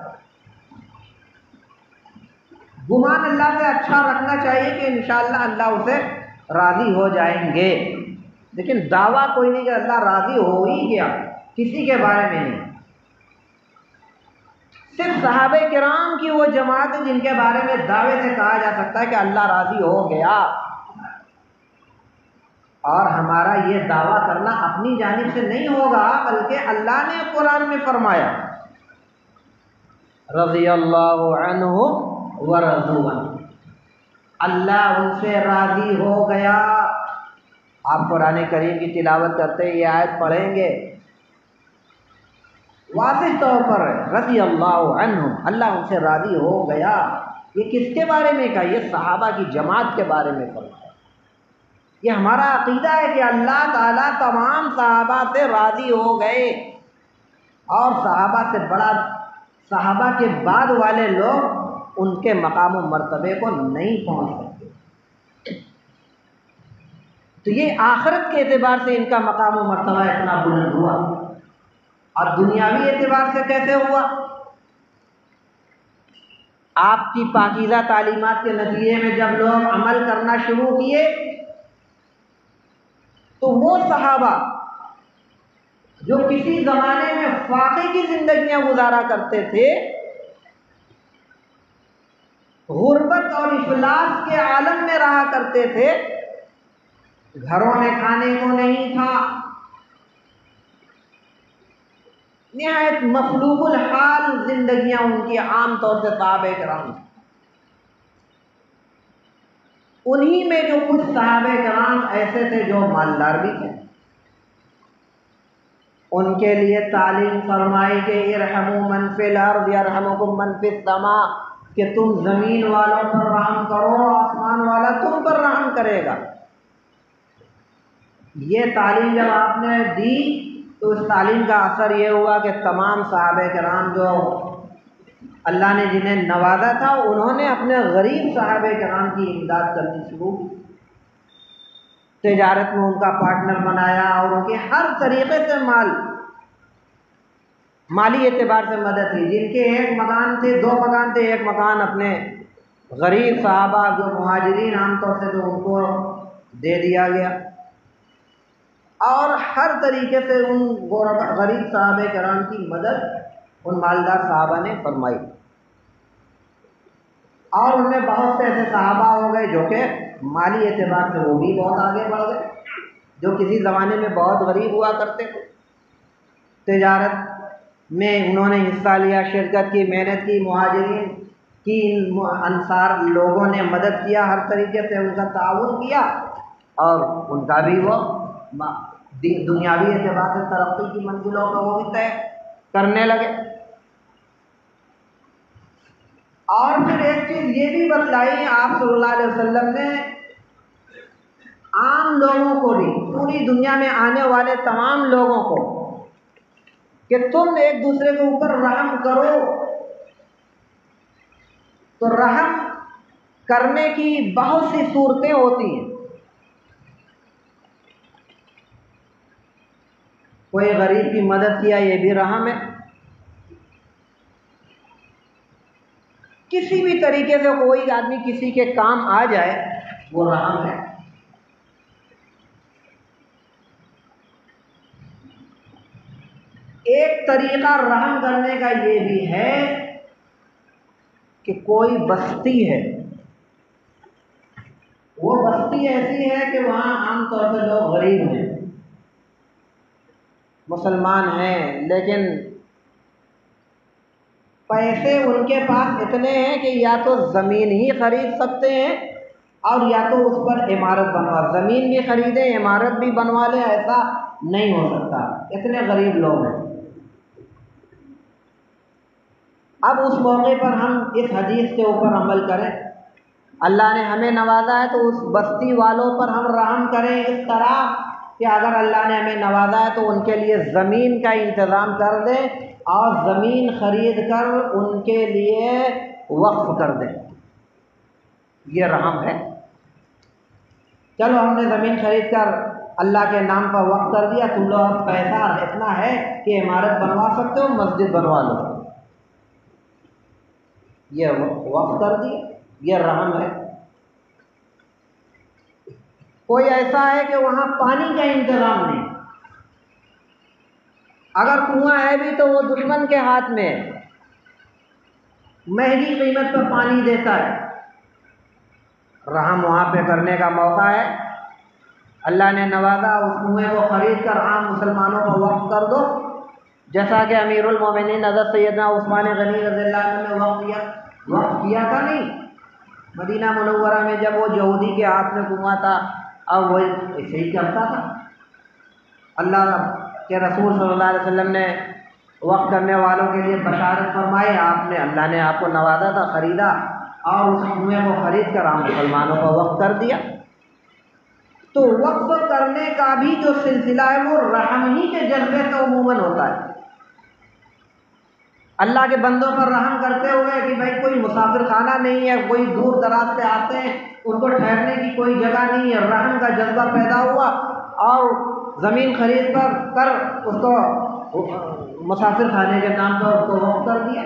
گمان اللہ سے اچھا رکھنا چاہیے کہ انشاءاللہ اللہ اسے راضی ہو جائیں گے، لیکن دعویٰ کوئی نہیں کہ اللہ راضی ہو ہی گیا، کسی کے بارے میں نہیں۔ صرف صحابہ کرام کی وہ جماعت ہے جن کے بارے میں دعوے سے کہا جا سکتا ہے کہ اللہ راضی ہو گیا، اور ہمارا یہ دعویٰ کرنا اپنی جانب سے نہیں ہوگا، بلکہ اللہ نے قرآن میں فرمایا رضی اللہ عنہ ورضوا عنہ، اللہ ان سے راضی ہو گیا۔ آپ قرآن کریم کی تلاوت کرتے یہ آیت پڑھیں گے، واضح طور پر رضی اللہ عنہ، اللہ ان سے راضی ہو گیا۔ یہ کس کے بارے میں کہا؟ یہ صحابہ کی جماعت کے بارے میں فرمایا۔ یہ ہمارا عقیدہ ہے کہ اللہ تعالیٰ تمام صحابہ سے راضی ہو گئے، اور صحابہ سے بڑا، صحابہ کے بعد والے لوگ ان کے مقام و مرتبے کو نہیں پہنچ سکتے۔ تو یہ آخرت کے اعتبار سے ان کا مقام و مرتبہ اتنا بلند ہوا، اور دنیاوی اعتبار سے کیسے ہوا؟ آپ کی پاکیزہ تعلیمات کے نتیجے میں جب لوگ عمل کرنا شروع کیے تو وہ صحابہ جو کسی زمانے میں فاقے کی زندگیاں گزارا کرتے تھے، غربت اور افلاس کے عالم میں رہا کرتے تھے، گھروں میں کھانے کو نہیں تھا، نہایت مخلوق الحال زندگیاں ان کی عام طور سے صحابہ کرام، انہی میں جو کچھ صحابہ کرام ایسے تھے جو مالدار بھی تھے، ان کے لیے تعلیم فرمائی کہ ارحموا من فی الارض یرحمکم من فی السماء، کہ تم زمین والوں پر رحم کرو، آسمان والا تم پر رحم کرے گا۔ یہ تعلیم جب آپ نے دی تو اس تعلیم کا اثر یہ ہوا کہ تمام صحابہ کرام جو اللہ نے جنہیں نوازا تھا، انہوں نے اپنے غریب صحابہ کرام کی امداد کرنی شروع کی، تجارت میں ان کا پارٹنر بنایا، اور ان کے ہر طریقے سے مالی اعتبار سے مدد کی۔ جن کے ایک مکان تھے، 2 مکان تھے، ایک مکان اپنے غریب صحابہ جو مہاجرین عام طور سے جو ان کو دے دیا گیا، اور ہر طریقے سے ان غریب صحابہ کرام کی مدد ان مالدار صحابہ نے فرمائی۔ اور ان میں بہت سے ایسے صحابہ ہو گئے جو کہ مالی اعتبار سے وہ بھی بہت آگے بڑھ گئے، جو کسی زمانے میں بہت غریب ہوا کرتے تھے، تجارت میں انہوں نے حصہ لیا، شرکت کی، محنت کی، مہاجرین کی، انصار لوگوں نے مدد کیا، ہر طریقے سے ان کا تعاون کیا، اور ان کا بھی وہ دنیاوی اعتبار سے ترقی کی منزلوں کو وہ بھی طے کرنے لگے۔ اور پھر ایک چیز یہ بھی بتلائی آپ صلی اللہ علیہ وسلم نے عام لوگوں کو بھی، پوری دنیا میں آنے والے تمام لوگوں کو، کہ تم ایک دوسرے کے اوپر رحم کرو۔ تو رحم کرنے کی بہت سی صورتیں ہوتی ہیں۔ کوئی غریب کی مدد کیا، یہ بھی رحم ہے۔ کسی بھی طریقے سے کوئی آدمی کسی کے کام آ جائے وہ رحم ہے۔ ایک طریقہ رحم کرنے کا یہ بھی ہے کہ کوئی بستی ہے، وہ بستی ایسی ہے کہ وہاں عام طور پہ لوگ غریب ہیں، مسلمان ہیں، لیکن پیسے ان کے پاس اتنے ہیں کہ یا تو زمین ہی خرید سکتے ہیں اور یا تو اس پر عمارت بنوا، زمین بھی خریدیں عمارت بھی بنوا لیں، ایسا نہیں ہو سکتا، اتنے غریب لوگ ہیں۔ اب اس موقع پر ہم اس حدیث کے اوپر عمل کریں، اللہ نے ہمیں نوازا ہے تو اس بستی والوں پر ہم رحم کریں اس طرح کہ اگر اللہ نے ہمیں نوازا ہے تو ان کے لیے زمین کا انتظام کر دیں اور زمین خرید کر ان کے لیے وقف کر دیں، یہ رحم ہے۔ چلو ہم نے زمین خرید کر اللہ کے نام پر وقف کر دیا، تم لوگ پیسہ اتنا ہے کہ عمارت بنوا سکتے ہو، مسجد بنوا لو، یہ وقف کر دی، یہ رحم ہے۔ کوئی ایسا ہے کہ وہاں پانی کا انتظام نہیں، اگر کنواں ہے بھی تو وہ دشمن کے ہاتھ میں مہنگی قیمت پر پانی دیتا ہے، رحم وہاں پہ کرنے کا موقع ہے۔ اللہ نے نوازا، اس کنویں کو خرید کر عام مسلمانوں کو وقف کر دو، جیسا کہ امیر المومنین حضرت سیدنا عثمان غنی رضی اللہ عنہ نے وقف کیا تھا۔ نہیں، مدینہ منورہ میں جب وہ یہودی کے ہاتھ میں کنواں تھا، اب وہ ایسے ہی کرتا تھا۔ اللہ کے رسول صلی اللہ علیہ وسلم نے وقف کرنے والوں کے لیے بشارت فرمائی، اللہ نے آپ کو نوازا تھا، خریدا اور اس کنویں کو خرید کر عام مسلمانوں کو وقف کر دیا۔ تو وقف کرنے کا بھی جو سلسلہ ہے وہ رحم ہی کے جذبے سے عموماً ہوتا ہے۔ اللہ کے بندوں پر رحم کرتے ہوئے کہ بھائی کوئی مسافر خانہ نہیں ہے، کوئی دور دراز سے آتے ہیں، ان کو ٹھہرنے کی کوئی جگہ نہیں ہے، رحم کا جذبہ پیدا ہوا اور زمین خرید کر اس کو مسافر خانے کے نام پر اس کو وقف کر دیا،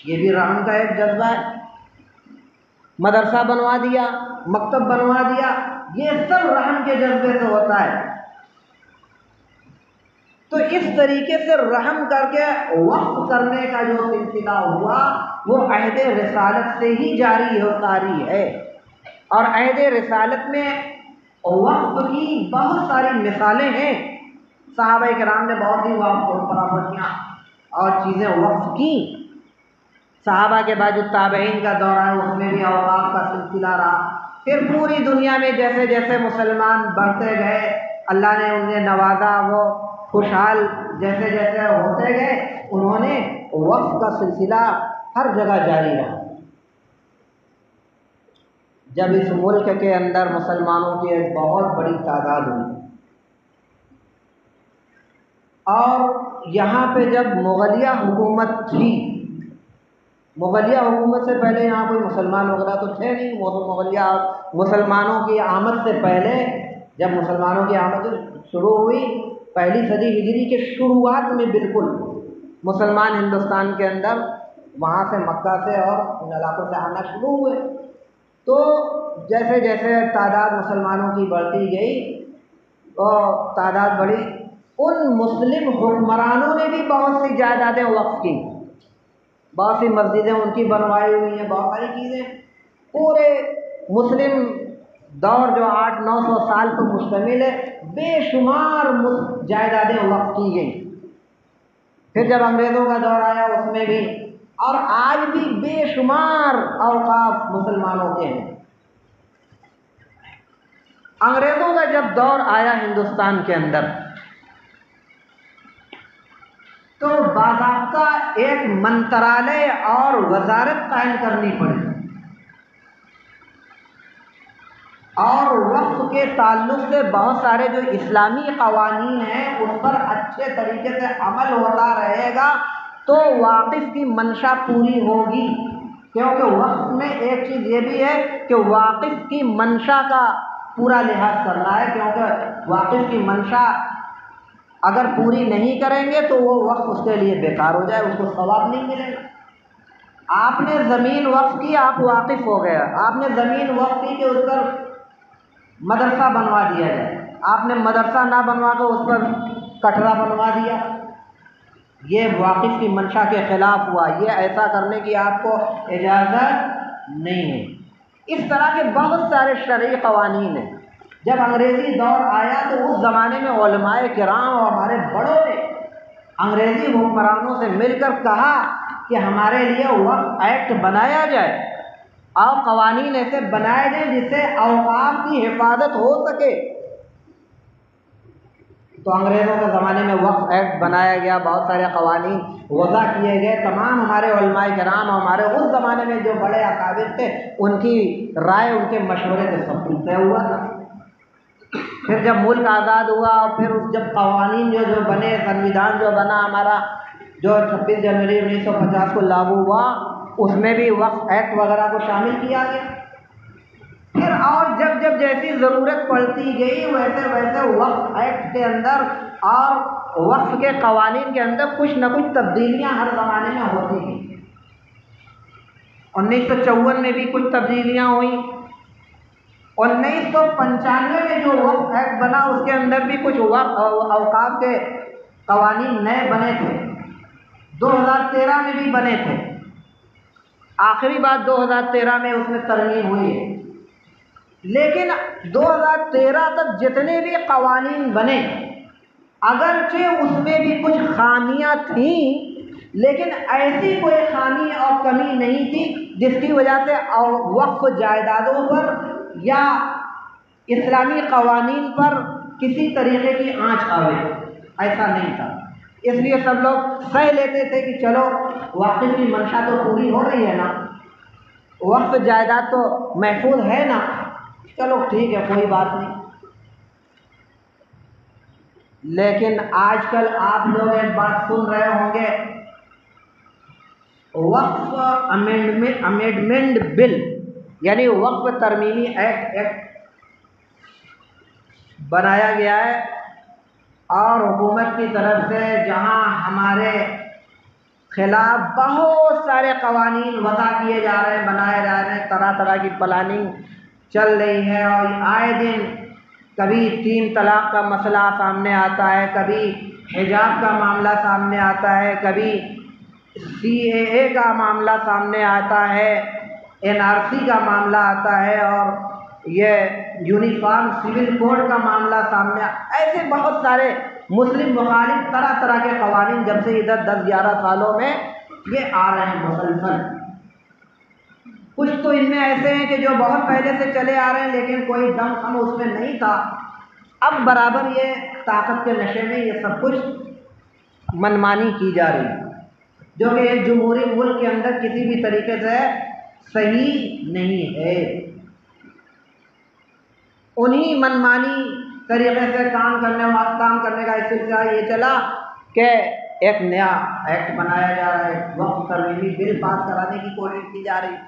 یہ بھی رحم کا ایک جذبہ ہے۔ مدرسہ بنوا دیا، مکتب بنوا دیا، یہ سب رحم کے جذبے سے ہوتا ہے۔ تو اس طریقے سے رحم کر کے وقف کرنے کا جو سلسلہ ہوا وہ عہد رسالت سے ہی جاری و ساری ہے، اور عہد رسالت میں وقف کی بہت ساری مثالیں ہیں۔ صحابہ کرام نے بہت سی پراپرٹیاں اور چیزیں وقف کی۔ صحابہ کے بعد جو تابعین کا دور ہے اس میں بھی اوقاف کا سلسلہ رہا، پھر پوری دنیا میں جیسے جیسے مسلمان بڑھتے گئے، اللہ نے انہیں نوازا، وہ خوشحال جیسے جیسے ہوتے گئے، انہوں نے وقف کا سلسلہ ہر جگہ جاری رہا۔ جب اس ملک کے اندر مسلمانوں کی ایک بہت بڑی تعداد ہوئی اور یہاں پہ جب مغلیہ حکومت تھی، مغلیہ حکومت سے پہلے یہاں کوئی مسلمان وغیرہ تو تھے نہیں، مغلیہ مسلمانوں کی آمد سے پہلے جب مسلمانوں کی آمد شروع ہوئی، پہلی صدی ہجری کے شروعات میں بالکل مسلمان ہندوستان کے اندر وہاں سے مکہ سے اور ان علاقوں سے آنا شروع ہوئے، تو جیسے جیسے تعداد مسلمانوں کی بڑھتی گئی اور تعداد بڑھی، ان مسلم حکمرانوں نے بھی بہت سی جائیدادیں وقف کی، بہت سی مسجدیں ان کی بنوائی ہوئی ہیں، بہت ساری چیزیں، پورے مسلم دور جو 800-900 سال پر مشتمل ہے، بے شمار جائیدادیں وقف کی گئیں۔ پھر جب انگریزوں کا دور آیا اس میں بھی، اور آج بھی بے شمار اوقاف مسلمانوں کے ہیں۔ انگریزوں کا جب دور آیا ہندوستان کے اندر تو باضابطہ ایک منترالیہ اور وزارت قائم کرنی پڑی، اور وقف کے تعلق سے بہت سارے جو اسلامی قوانین ہیں اس پر اچھے طریقے سے عمل ہوتا رہے گا تو واقف کی منشا پوری ہوگی، کیونکہ وقف میں ایک چیز یہ بھی ہے کہ واقف کی منشا کا پورا لحاظ کرنا ہے، کیونکہ واقف کی منشا اگر پوری نہیں کریں گے تو وہ وقف اس کے لیے بیکار ہو جائے، اس کو ثواب نہیں ملے گا۔ آپ نے زمین وقف کی، آپ واقف ہو گیا، آپ نے زمین وقف کی کہ اس پر مدرسہ بنوا دیا جائے، آپ نے مدرسہ نہ بنوا کے اس پر کٹرا بنوا دیا، یہ واقف کی منشا کے خلاف ہوا، یہ ایسا کرنے کی آپ کو اجازت نہیں ہے۔ اس طرح کے بہت سارے شرعی قوانین ہیں۔ جب انگریزی دور آیا تو اس زمانے میں علماء کرام اور ہمارے بڑوں نے انگریزی حکمرانوں سے مل کر کہا کہ ہمارے لیے وقف ایکٹ بنایا جائے اور قوانین ایسے بنائے جائیں جس سے اوقاف کی حفاظت ہو سکے۔ تو انگریزوں کے زمانے میں وقف ایکٹ بنایا گیا، بہت سارے قوانین وضع کیے گئے، تمام ہمارے علماء کرام اور ہمارے اس زمانے میں جو بڑے اکابر تھے ان کی رائے، ان کے مشورے سے سب کچھ طے ہوا تھا۔ پھر جب ملک آزاد ہوا اور پھر جب قوانین جو بنے، سنویدھان جو بنا ہمارا، جو 26 جنوری 1950 کو لاگو ہوا، اس میں بھی وقف ایکٹ وغیرہ کو شامل کیا گیا۔ پھر اور جب جیسی ضرورت پڑتی گئی ویسے ویسے وقف ایکٹ کے اندر اور وقف کے قوانین کے اندر کچھ نہ کچھ تبدیلیاں ہر زمانے میں ہوتی گئیں۔ 1954 میں بھی کچھ تبدیلیاں ہوئیں، 1995 میں جو وقف ایکٹ بنا اس کے اندر بھی کچھ اوقاف کے قوانین نئے بنے تھے، 2013 میں بھی بنے تھے، آخری بات 2013 میں اس میں ترمیم ہوئی ہے۔ لیکن 2013 تک جتنے بھی قوانین بنے، اگرچہ اس میں بھی کچھ خامیاں تھیں، لیکن ایسی کوئی خامی اور کمی نہیں تھی جس کی وجہ سے وقف جائیدادوں پر یا اسلامی قوانین پر کسی طریقے کی آنچ آوے، ایسا نہیں تھا۔ اس لیے سب لوگ سہ لیتے تھے کہ چلو وقف کی منشا تو پوری ہو رہی ہے نا، وقف جائیداد تو محفوظ ہے نا، چلو ٹھیک ہے کوئی بات نہیں۔ لیکن آج کل آپ لوگ ایک بات سن رہے ہوں گے، وقف امینڈمنٹ بل، یعنی وقف ترمیمی ایکٹ بنایا گیا ہے، اور حکومت کی طرف سے جہاں ہمارے خلاف بہت سارے قوانین وضع کیے جا رہے ہیں، بنائے جا رہے ہیں، طرح طرح کی پلاننگ چل رہی ہے، اور آئے دن کبھی 3 طلاق کا مسئلہ سامنے آتا ہے، کبھی حجاب کا معاملہ سامنے آتا ہے، کبھی CAA کا معاملہ سامنے آتا ہے، NRC کا معاملہ آتا ہے، اور یہ یونیفارم سول کوڈ کا معاملہ سامنے ایسے بہت سارے مسلم مخالف طرح طرح کے قوانین جب سے ادھر 10-11 سالوں میں یہ آ رہے ہیں مسلسل۔ کچھ تو ان میں ایسے ہیں کہ جو بہت پہلے سے چلے آ رہے ہیں لیکن کوئی دم خم اس میں نہیں تھا، اب برابر یہ طاقت کے نشے میں یہ سب کچھ منمانی کی جا رہی ہے، جو کہ ایک جمہوری ملک کے اندر کسی بھی طریقے سے صحیح نہیں ہے۔ انہی منمانی طریقے سے کام کرنے کا ایک سلسلہ یہ چلا کہ ایک نیا ایکٹ بنایا جا رہا ہے، وقف ترمیمی بل پاس کرانے کی کوشش کی جا رہی ہے،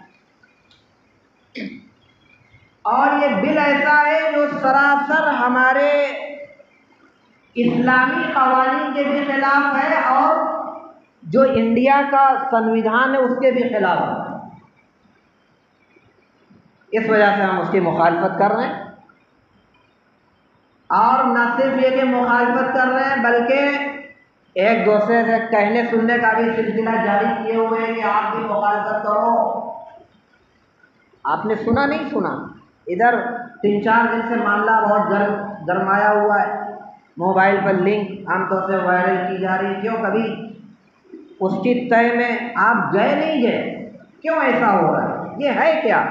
اور یہ بل ایسا ہے جو سراسر ہمارے اسلامی قوانین کے بھی خلاف ہے اور جو انڈیا کا سنویدھان ہے اس کے بھی خلاف ہے۔ اس وجہ سے ہم اس کی مخالفت کر رہے ہیں، اور نہ صرف یہ کہ مخالفت کر رہے ہیں بلکہ ایک دوسرے سے کہنے سننے کا بھی سلسلہ جاری کیے ہوئے ہیں کہ آپ بھی مخالفت کرو۔ آپ نے سنا نہیں سنا، ادھر 3-4 دن سے معاملہ بہت گرمایا ہوا ہے، موبائل پر لنک عام طور سے وائرل کی جا رہی ہے، کیوں کبھی اس کی تہ میں آپ گئے نہیں گئے، کیوں ایسا ہو رہا ہے، یہ ہے کیا؟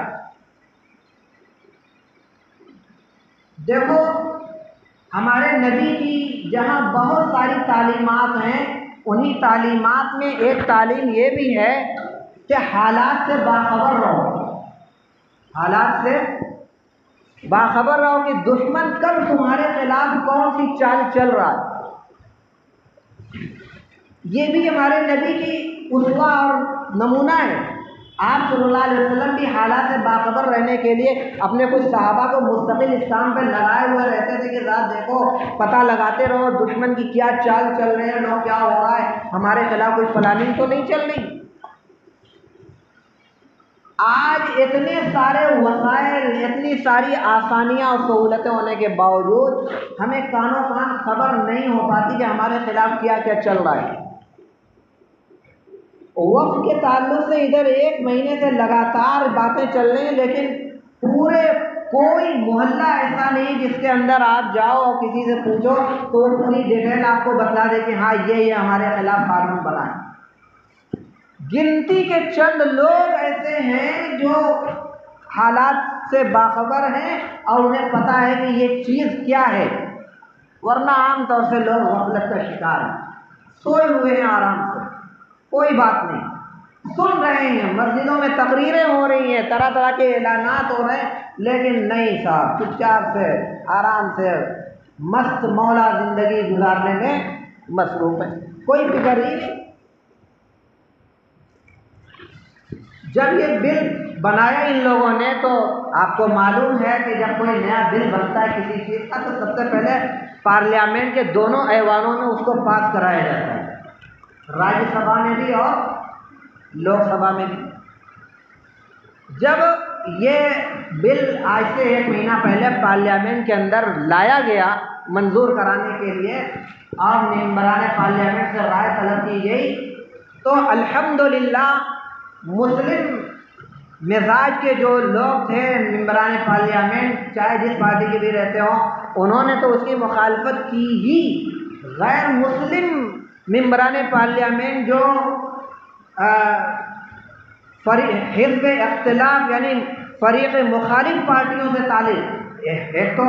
دیکھو ہمارے نبی کی جہاں بہت ساری تعلیمات ہیں، انہی تعلیمات میں ایک تعلیم یہ بھی ہے کہ حالات سے باخبر رہو، حالات سے باخبر رہو کہ دشمن کب تمہارے خلاف کون سی چال چل رہا ہے۔ یہ بھی ہمارے نبی کی اسوہ اور نمونہ ہے۔ آپ صلی اللہ علیہ وسلم بھی حالات سے باخبر رہنے کے لیے اپنے کچھ صحابہ کو مستقل اس کام پہ لگائے ہوئے رہتے تھے کہ ذات دیکھو، پتہ لگاتے رہو دشمن کی کیا چال چل رہے ہیں، لوگ کیا ہو رہا ہے، ہمارے خلاف کوئی پلاننگ تو نہیں چل رہی۔ آج اتنے سارے وسائل، اتنی ساری آسانیاں اور سہولتیں ہونے کے باوجود ہمیں کانوں کان خبر نہیں ہو پاتی کہ ہمارے خلاف کیا کیا چل رہا ہے۔ وقت کے تعلق سے ادھر 1 مہینے سے لگاتار باتیں چل رہی ہیں، لیکن پورے کوئی محلہ ایسا نہیں جس کے اندر آپ جاؤ اور کسی سے پوچھو تو وہ پوری ڈیٹیل آپ کو بتا دے کہ ہاں یہ ہمارے خلاف قانون بنا ہے۔ گنتی کے چند لوگ ایسے ہیں جو حالات سے باخبر ہیں اور انہیں پتہ ہے کہ یہ چیز کیا ہے، ورنہ عام طور سے لوگ غفلت کا شکار ہیں، سوئے ہوئے ہیں آرام سے، کوئی بات نہیں، سن رہے ہیں، مسجدوں میں تقریریں ہو رہی ہیں، طرح طرح کے اعلانات ہو رہے ہیں، لیکن نہیں صاحب، چپ چاپ سے آرام سے مست مولا زندگی گزارنے میں مصروف ہے، کوئی فکر ہی نہیں۔ جب یہ بل بنایا ان لوگوں نے تو آپ کو معلوم ہے کہ جب کوئی نیا بل بنتا ہے کسی چیز کا تو سب سے پہلے پارلیمنٹ کے دونوں ایوانوں میں اس کو پاس کرایا جاتا ہے، راجیہ سبھا میں بھی اور لوک سبھا میں بھی۔ جب یہ بل آج سے 1 مہینہ پہلے پارلیمنٹ کے اندر لایا گیا منظور کرانے کے لیے اور ممبران پارلیمنٹ سے رائے طلب کی گئی تو الحمدللہ مسلم مزاج کے جو لوگ تھے ممبران پارلیمنٹ، چاہے جس پارٹی کے بھی رہتے ہوں، انہوں نے تو اس کی مخالفت کی ہی۔ غیر مسلم ممبران پارلیمنٹ جو حزب اختلاف یعنی فریق مخالف پارٹیوں سے تعلق، ایک تو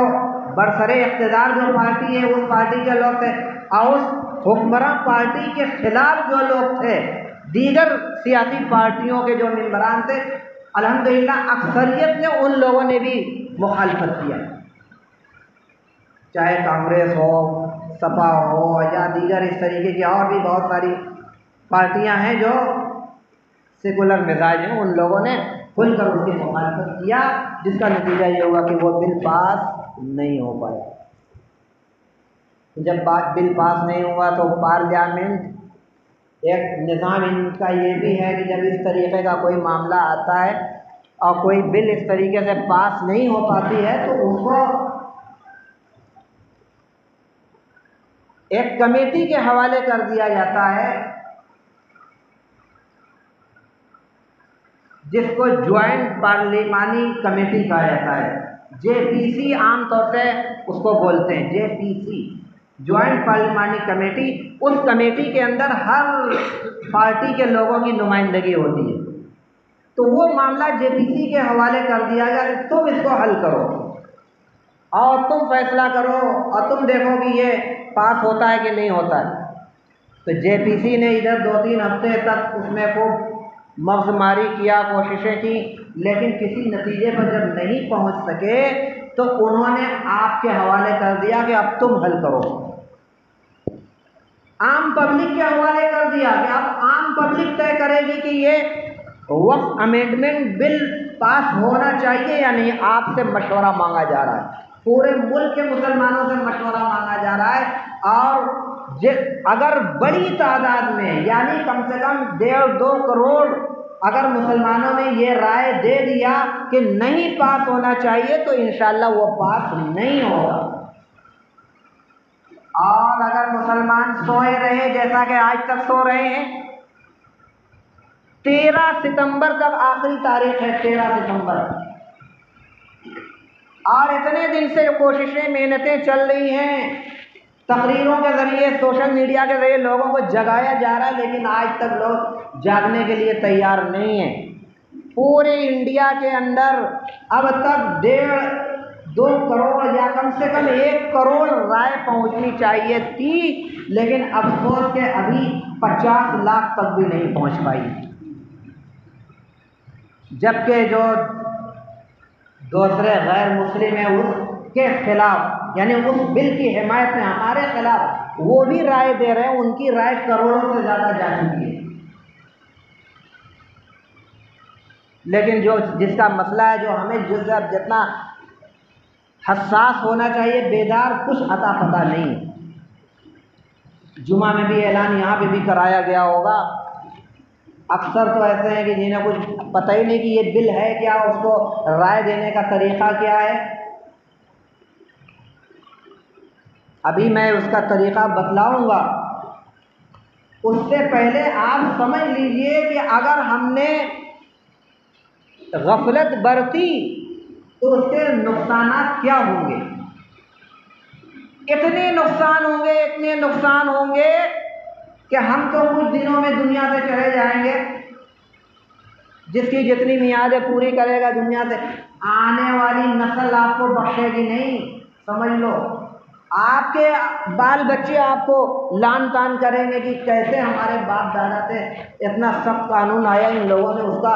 برسر اقتدار جو پارٹی ہے اس پارٹی کے لوگ تھے اور اس حکمراں پارٹی کے خلاف جو لوگ تھے دیگر سیاسی پارٹیوں کے جو ممبران تھے، الحمدللہ اکثریت نے ان لوگوں نے بھی مخالفت کیا، چاہے کانگریس ہو، سپا ہو یا دیگر اس طریقے کی اور بھی بہت ساری پارٹیاں ہیں جو سیکولر مزاج ہیں، ان لوگوں نے کھل کر اس کی مخالفت کیا، جس کا نتیجہ یہ ہوگا کہ وہ بل پاس نہیں ہو پایا۔ جب بل پاس نہیں ہوا تو پارلیمنٹ ایک نظام ان کا یہ بھی ہے کہ جب اس طریقے کا کوئی معاملہ آتا ہے اور کوئی بل اس طریقے سے پاس نہیں ہو پاتی ہے تو اس کو ایک کمیٹی کے حوالے کر دیا جاتا ہے جس کو جوائنٹ پارلیمانی کمیٹی کہا جاتا ہے، JPC عام طور سے اس کو بولتے ہیں، JPC جوائنٹ پارلیمانی کمیٹی۔ اس کمیٹی کے اندر ہر پارٹی کے لوگوں کی نمائندگی ہوتی ہے، تو وہ معاملہ JPC کے حوالے کر دیا گیا کہ تم اس کو حل کرو اور تم فیصلہ کرو اور تم دیکھو کہ یہ پاس ہوتا ہے کہ نہیں ہوتا ہے۔ تو JPC نے ادھر 2-3 ہفتے تک اس میں خوب مغز ماری کیا، کوششیں کی، لیکن کسی نتیجے پر جب نہیں پہنچ سکے تو انہوں نے آپ کے حوالے کر دیا کہ اب تم حل کرو، عام پبلک کے حوالے کر دیا کہ اب عام پبلک طے کرے گی کہ یہ وقف امینڈمنٹ بل پاس ہونا چاہیے یا نہیں۔ آپ سے مشورہ مانگا جا رہا ہے، پورے ملک کے مسلمانوں سے مشورہ مانگا جا رہا ہے، اور اگر بڑی تعداد میں یعنی کم سے کم 1.5-2 کروڑ اگر مسلمانوں نے یہ رائے دے دیا کہ نہیں پاس ہونا چاہیے تو انشاءاللہ وہ پاس نہیں ہوگا۔ اور اگر مسلمان سوئے رہے جیسا کہ آج تک سو رہے ہیں، 13 ستمبر تک آخری تاریخ ہے، 13 ستمبر، اور اتنے دن سے کوششیں محنتیں چل رہی ہیں، تقریروں کے ذریعے سوشل میڈیا کے ذریعے لوگوں کو جگایا جا رہا ہے، لیکن آج تک لوگ جاگنے کے لیے تیار نہیں ہیں۔ پورے انڈیا کے اندر اب تک 1.5-2 کروڑ یا کم سے کم 1 کروڑ رائے پہنچنی چاہیے تھی، لیکن افسوس کہ ابھی 50 لاکھ تک بھی نہیں پہنچ پائی، جبکہ جو دوسرے غیر مسلم ہیں اس کے خلاف یعنی اس بل کی حمایت میں ہمارے خلاف وہ بھی رائے دے رہے ہیں، ان کی رائے کروڑوں سے زیادہ جا چکی ہے۔ لیکن جس کا مسئلہ ہے، جو ہمیں جتنا حساس ہونا چاہیے، بیدار، کچھ عطا پتہ نہیں۔ جمعہ میں بھی اعلان یہاں پہ بھی کرایا گیا ہوگا۔ اکثر تو ایسے ہیں کہ جنہیں کچھ پتہ ہی نہیں کہ یہ بل ہے کیا، اس کو رائے دینے کا طریقہ کیا ہے۔ ابھی میں اس کا طریقہ بتلاؤں گا، اس سے پہلے آپ سمجھ لیجئے کہ اگر ہم نے غفلت برتی تو اس کے نقصانات کیا ہوں گے۔ اتنے نقصان ہوں گے، اتنے نقصان ہوں گے کہ ہم تو کچھ دنوں میں دنیا سے چلے جائیں گے۔ جس کی جتنی میعادیں پوری کرے گا دنیا سے، آنے والی نسل آپ کو بخشے گی نہیں، سمجھ لو۔ آپ کے بال بچے آپ کو لان تان کریں گے کہ کیسے ہمارے باپ دادا سے اتنا سخت قانون آیا، ان لوگوں نے اس کا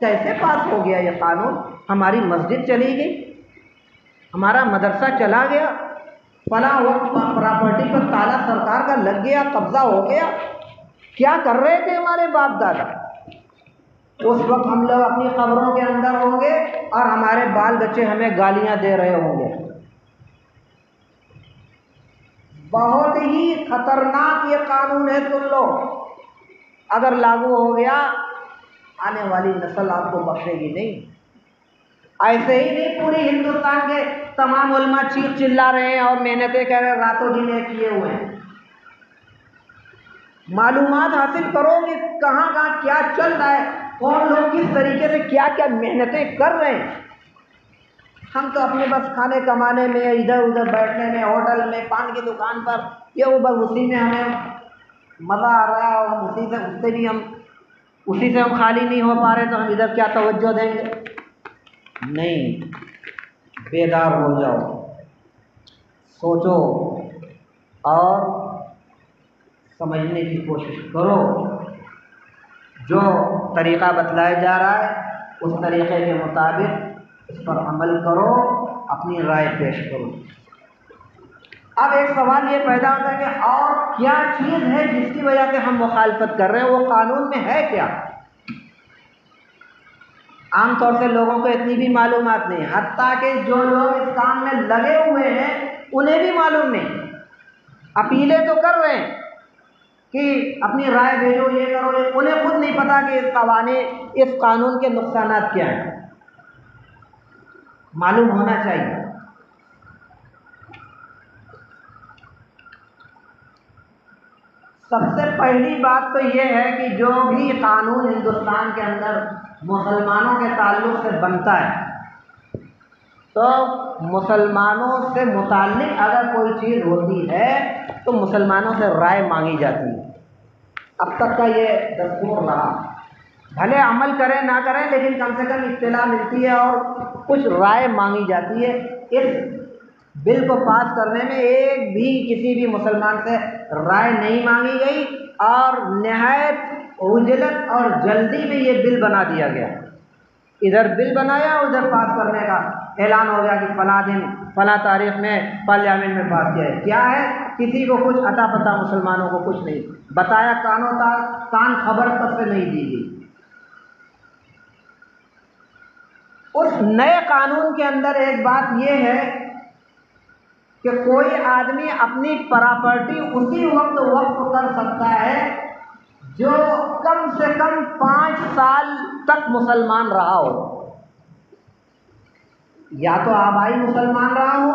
کیسے پاس ہو گیا یہ قانون، ہماری مسجد چلی گئی، ہمارا مدرسہ چلا گیا، فلاں وقت پراپرٹی پر تالا سرکار کا لگ گیا، قبضہ ہو گیا۔ کیا کر رہے تھے ہمارے باپ دادا؟ اس وقت ہم لوگ اپنی قبروں کے اندر ہوں گے اور ہمارے بال بچے ہمیں گالیاں دے رہے ہوں گے۔ بہت ہی خطرناک یہ قانون ہے، سن لو، اگر لاگو ہو گیا آنے والی نسل آپ کو بخشے گی نہیں۔ ایسے ہی نہیں، پوری ہندوستان کے تمام علماء چیخ چلا رہے ہیں اور محنتیں کر رہے ہیں، راتوں دن کیے ہوئے ہیں۔ معلومات حاصل کرو کہ کہاں کہاں کیا چل رہا ہے، کون لوگ کس طریقے سے کیا کیا محنتیں کر رہے ہیں۔ ہم تو اپنے بس کھانے کمانے میں، ادھر ادھر بیٹھنے میں، ہوٹل میں، پان کی دکان پر، یہ وہ بس اسی میں ہمیں مزہ آ رہا ہے، اور اسی سے ہم خالی نہیں ہو پا رہے، تو ہم ادھر کیا توجہ دیں گے؟ نہیں، بیدار ہو جاؤ، سوچو اور سمجھنے کی کوشش کرو۔ جو طریقہ بتلایا جا رہا ہے اس طریقے کے مطابق اس پر عمل کرو، اپنی رائے پیش کرو۔ اب ایک سوال یہ پیدا ہوتا ہے کہ اور کیا چیز ہے جس کی وجہ سے ہم مخالفت کر رہے ہیں، وہ قانون میں ہے کیا؟ عام طور سے لوگوں کو اتنی بھی معلومات نہیں، حتیٰ کہ جو لوگ اس کام میں لگے ہوئے ہیں انہیں بھی معلوم نہیں۔ اپیلیں تو کر رہے ہیں کہ اپنی رائے بھیجو، یہ کرو، انہیں خود نہیں پتا کہ اس قانون کے نقصانات کیا ہیں، معلوم ہونا چاہیے۔ سب سے پہلی بات تو یہ ہے کہ جو بھی قانون ہندوستان کے اندر مسلمانوں کے تعلق سے بنتا ہے، تو مسلمانوں سے متعلق اگر کوئی چیز ہوتی ہے تو مسلمانوں سے رائے مانگی جاتی ہے۔ اب تک کا یہ دستور رہا، بھلے عمل کریں نہ کریں لیکن کم سے کم اطلاع ملتی ہے اور کچھ رائے مانگی جاتی ہے۔ اس بل کو پاس کرنے میں ایک بھی کسی بھی مسلمان سے رائے نہیں مانگی گئی، اور نہایت عجلت اور جلدی میں یہ بل بنا دیا گیا۔ ادھر بل بنایا، ادھر پاس کرنے کا اعلان ہو گیا کہ فلاں دن فلاں تاریخ میں پارلیمنٹ میں پاس کیا ہے۔ کیا ہے؟ کسی کو کچھ عطا پتہ مسلمانوں کو کچھ نہیں بتایا، کان خبر تک سے نہیں دی گئی۔ اس نئے قانون کے اندر ایک بات یہ ہے کہ کوئی آدمی اپنی پراپرٹی اسی وقت وقف کر سکتا ہے جو کم سے کم 5 سال تک مسلمان رہا ہو، یا تو آبائی مسلمان رہا ہو،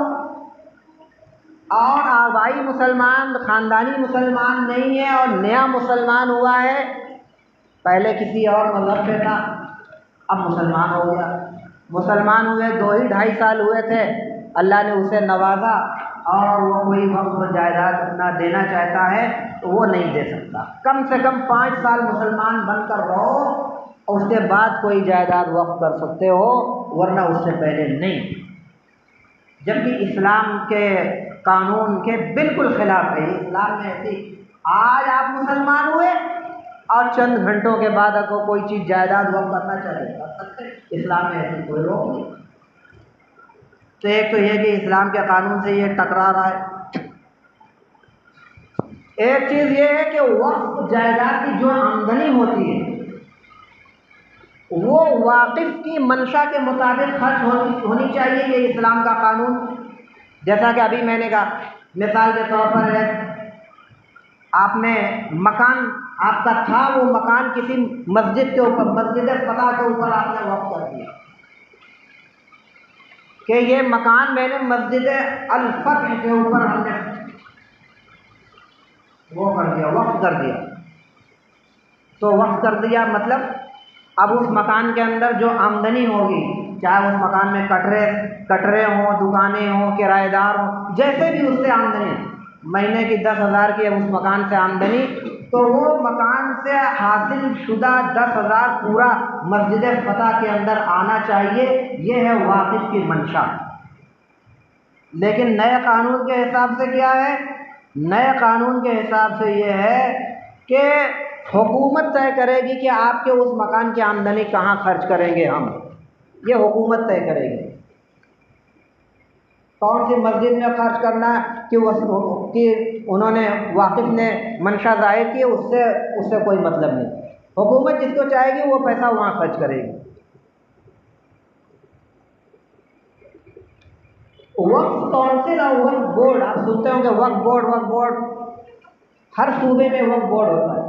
اور آبائی مسلمان خاندانی مسلمان نہیں ہے اور نیا مسلمان ہوا ہے، پہلے کسی اور مذہب پہ تھا، اب مسلمان ہو گیا، مسلمان ہوئے 2-2.5 سال ہوئے تھے، اللہ نے اسے نوازا اور وہ کوئی وقت جائیداد اپنا دینا چاہتا ہے تو وہ نہیں دے سکتا۔ کم سے کم 5 سال مسلمان بن کر رہو اور اس کے بعد کوئی جائیداد وقف کر سکتے ہو، ورنہ اس سے پہلے نہیں۔ جبکہ اسلام کے قانون کے بالکل خلاف ہے۔ اسلام میں ایسی، آج آپ مسلمان ہوئے اور چند گھنٹوں کے بعد آپ کو کوئی چیز جائیداد وقف کرنا چاہیے کر سکتے، اسلام میں ایسی کوئی روک نہیں۔ تو ایک تو یہ کہ اسلام کے قانون سے یہ ٹکرا رہا ہے۔ ایک چیز یہ ہے کہ وقف جائیداد کی جو آمدنی ہوتی ہے وہ واقف کی منشا کے مطابق خرچ ہونی چاہیے، یہ اسلام کا قانون۔ جیسا کہ ابھی میں نے کہا، مثال کے طور پر ہے، آپ نے مکان آپ کا تھا، وہ مکان کسی مسجد کے اوپر، مسجد فتح کے اوپر آپ نے وقف کر دیا کہ یہ مکان میں نے مسجد الفتح کے اوپر ہم نے وہ کر دیا، وقف کر دیا۔ تو وقف کر دیا مطلب اب اس مکان کے اندر جو آمدنی ہوگی، چاہے اس مکان میں کٹرے ہوں، دکانیں ہوں، کرایہ دار ہوں، جیسے بھی اس سے آمدنی، مہینے کی 10,000 کی اس مکان سے آمدنی، تو وہ مکان سے حاصل شدہ 10,000 پورا مسجد فتح کے اندر آنا چاہیے۔ یہ ہے واقف کی منشا۔ لیکن نئے قانون کے حساب سے کیا ہے؟ نئے قانون کے حساب سے یہ ہے کہ حکومت طے کرے گی کہ آپ کے اس مکان کی آمدنی کہاں خرچ کریں گے ہم، یہ حکومت طے کرے گی۔ کون سی مسجد میں خرچ کرنا ہے کہ انہوں نے واقف نے منشا ظاہر کی، اس سے کوئی مطلب نہیں۔ حکومت جس کو چاہے گی وہ پیسہ وہاں خرچ کرے گی۔ وقف کونسل اور وقف بورڈ، آپ سنتے ہوں گے وقف بورڈ، ہر صوبے میں وقف بورڈ ہوتا ہے۔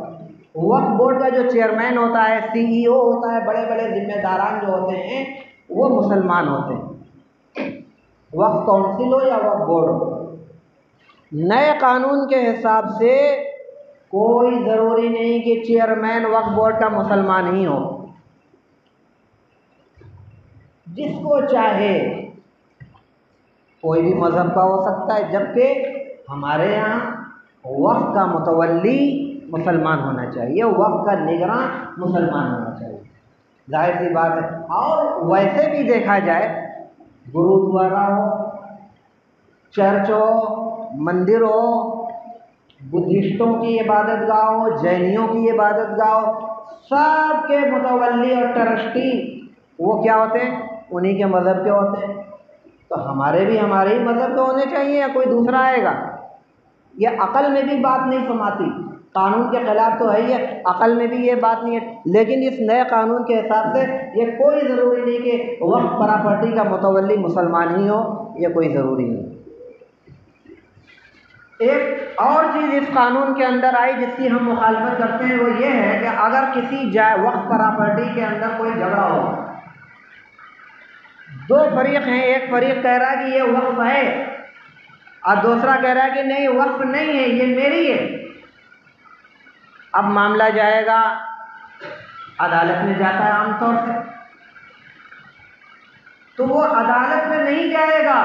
وقف بورڈ کا جو چیئرمین ہوتا ہے، CEO ہوتا ہے، بڑے بڑے ذمہ داران جو ہوتے ہیں وہ مسلمان ہوتے ہیں، وقف کونسل ہو یا وقف بورڈ ہو۔ نئے قانون کے حساب سے کوئی ضروری نہیں کہ چیئرمین وقف بورڈ کا مسلمان ہی ہو، جس کو چاہے کوئی بھی مذہب کا ہو سکتا ہے، جبکہ ہمارے یہاں وقف کا متولی مسلمان ہونا چاہیے، وقف کا نگراں مسلمان ہونا چاہیے، ظاہر سی بات ہے۔ اور ویسے بھی دیکھا جائے، گرودوارا ہو، چرچ ہو، مندر ہو، بدھسٹوں کی عبادت گاہ ہو، جینیوں کی عبادت گاہ ہو، سب کے متولی اور ٹرسٹی وہ کیا ہوتے ہیں؟ انہی کے مذہب کے ہوتے ہیں۔ تو ہمارے بھی ہمارے ہی مذہب کے ہونے چاہیے یا کوئی دوسرا آئے گا؟ یہ عقل میں بھی بات نہیں سماتی، قانون کے خلاف تو ہے ہی ہے، عقل میں بھی یہ بات نہیں ہے۔ لیکن اس نئے قانون کے حساب سے یہ کوئی ضروری نہیں کہ وقف پراپرٹی کا متولی مسلمان ہی ہو، یہ کوئی ضروری نہیں۔ ایک اور چیز اس قانون کے اندر آئی جس کی ہم مخالفت کرتے ہیں، وہ یہ ہے کہ اگر کسی جائے وقف پراپرٹی کے اندر کوئی جھگڑا ہو، دو فریق ہیں، ایک فریق کہہ رہا ہے کہ یہ وقف ہے اور دوسرا کہہ رہا ہے کہ نہیں وقف نہیں ہے، یہ میری ہے۔ اب معاملہ جائے گا عدالت میں، جاتا ہے عام طور سے، تو وہ عدالت میں نہیں جائے گا،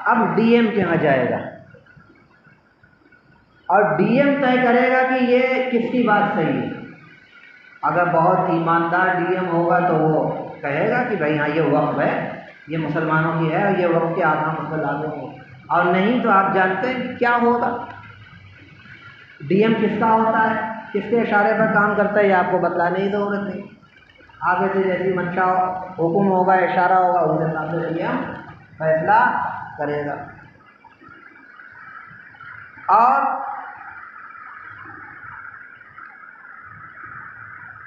اب DM کے یہاں جائے گا، اور DM طے کرے گا کہ یہ کس کی بات صحیح ہے۔ اگر بہت ایماندار DM ہوگا تو وہ کہے گا کہ بھائی ہاں یہ وقف ہے، یہ مسلمانوں کی ہے، اور یہ وقف کے احکام اس پر لاگو ہو، اور نہیں تو آپ جانتے ہیں کیا ہوگا۔ DM کس کا ہوتا ہے، کس کے اشارے پر کام کرتا ہے، یہ آپ کو بتلانے کی ضرورت نہیں، آگے سے جیسی منشا حکم ہوگا، اشارہ ہوگا، اس حساب سے DM فیصلہ کرے گا۔ اور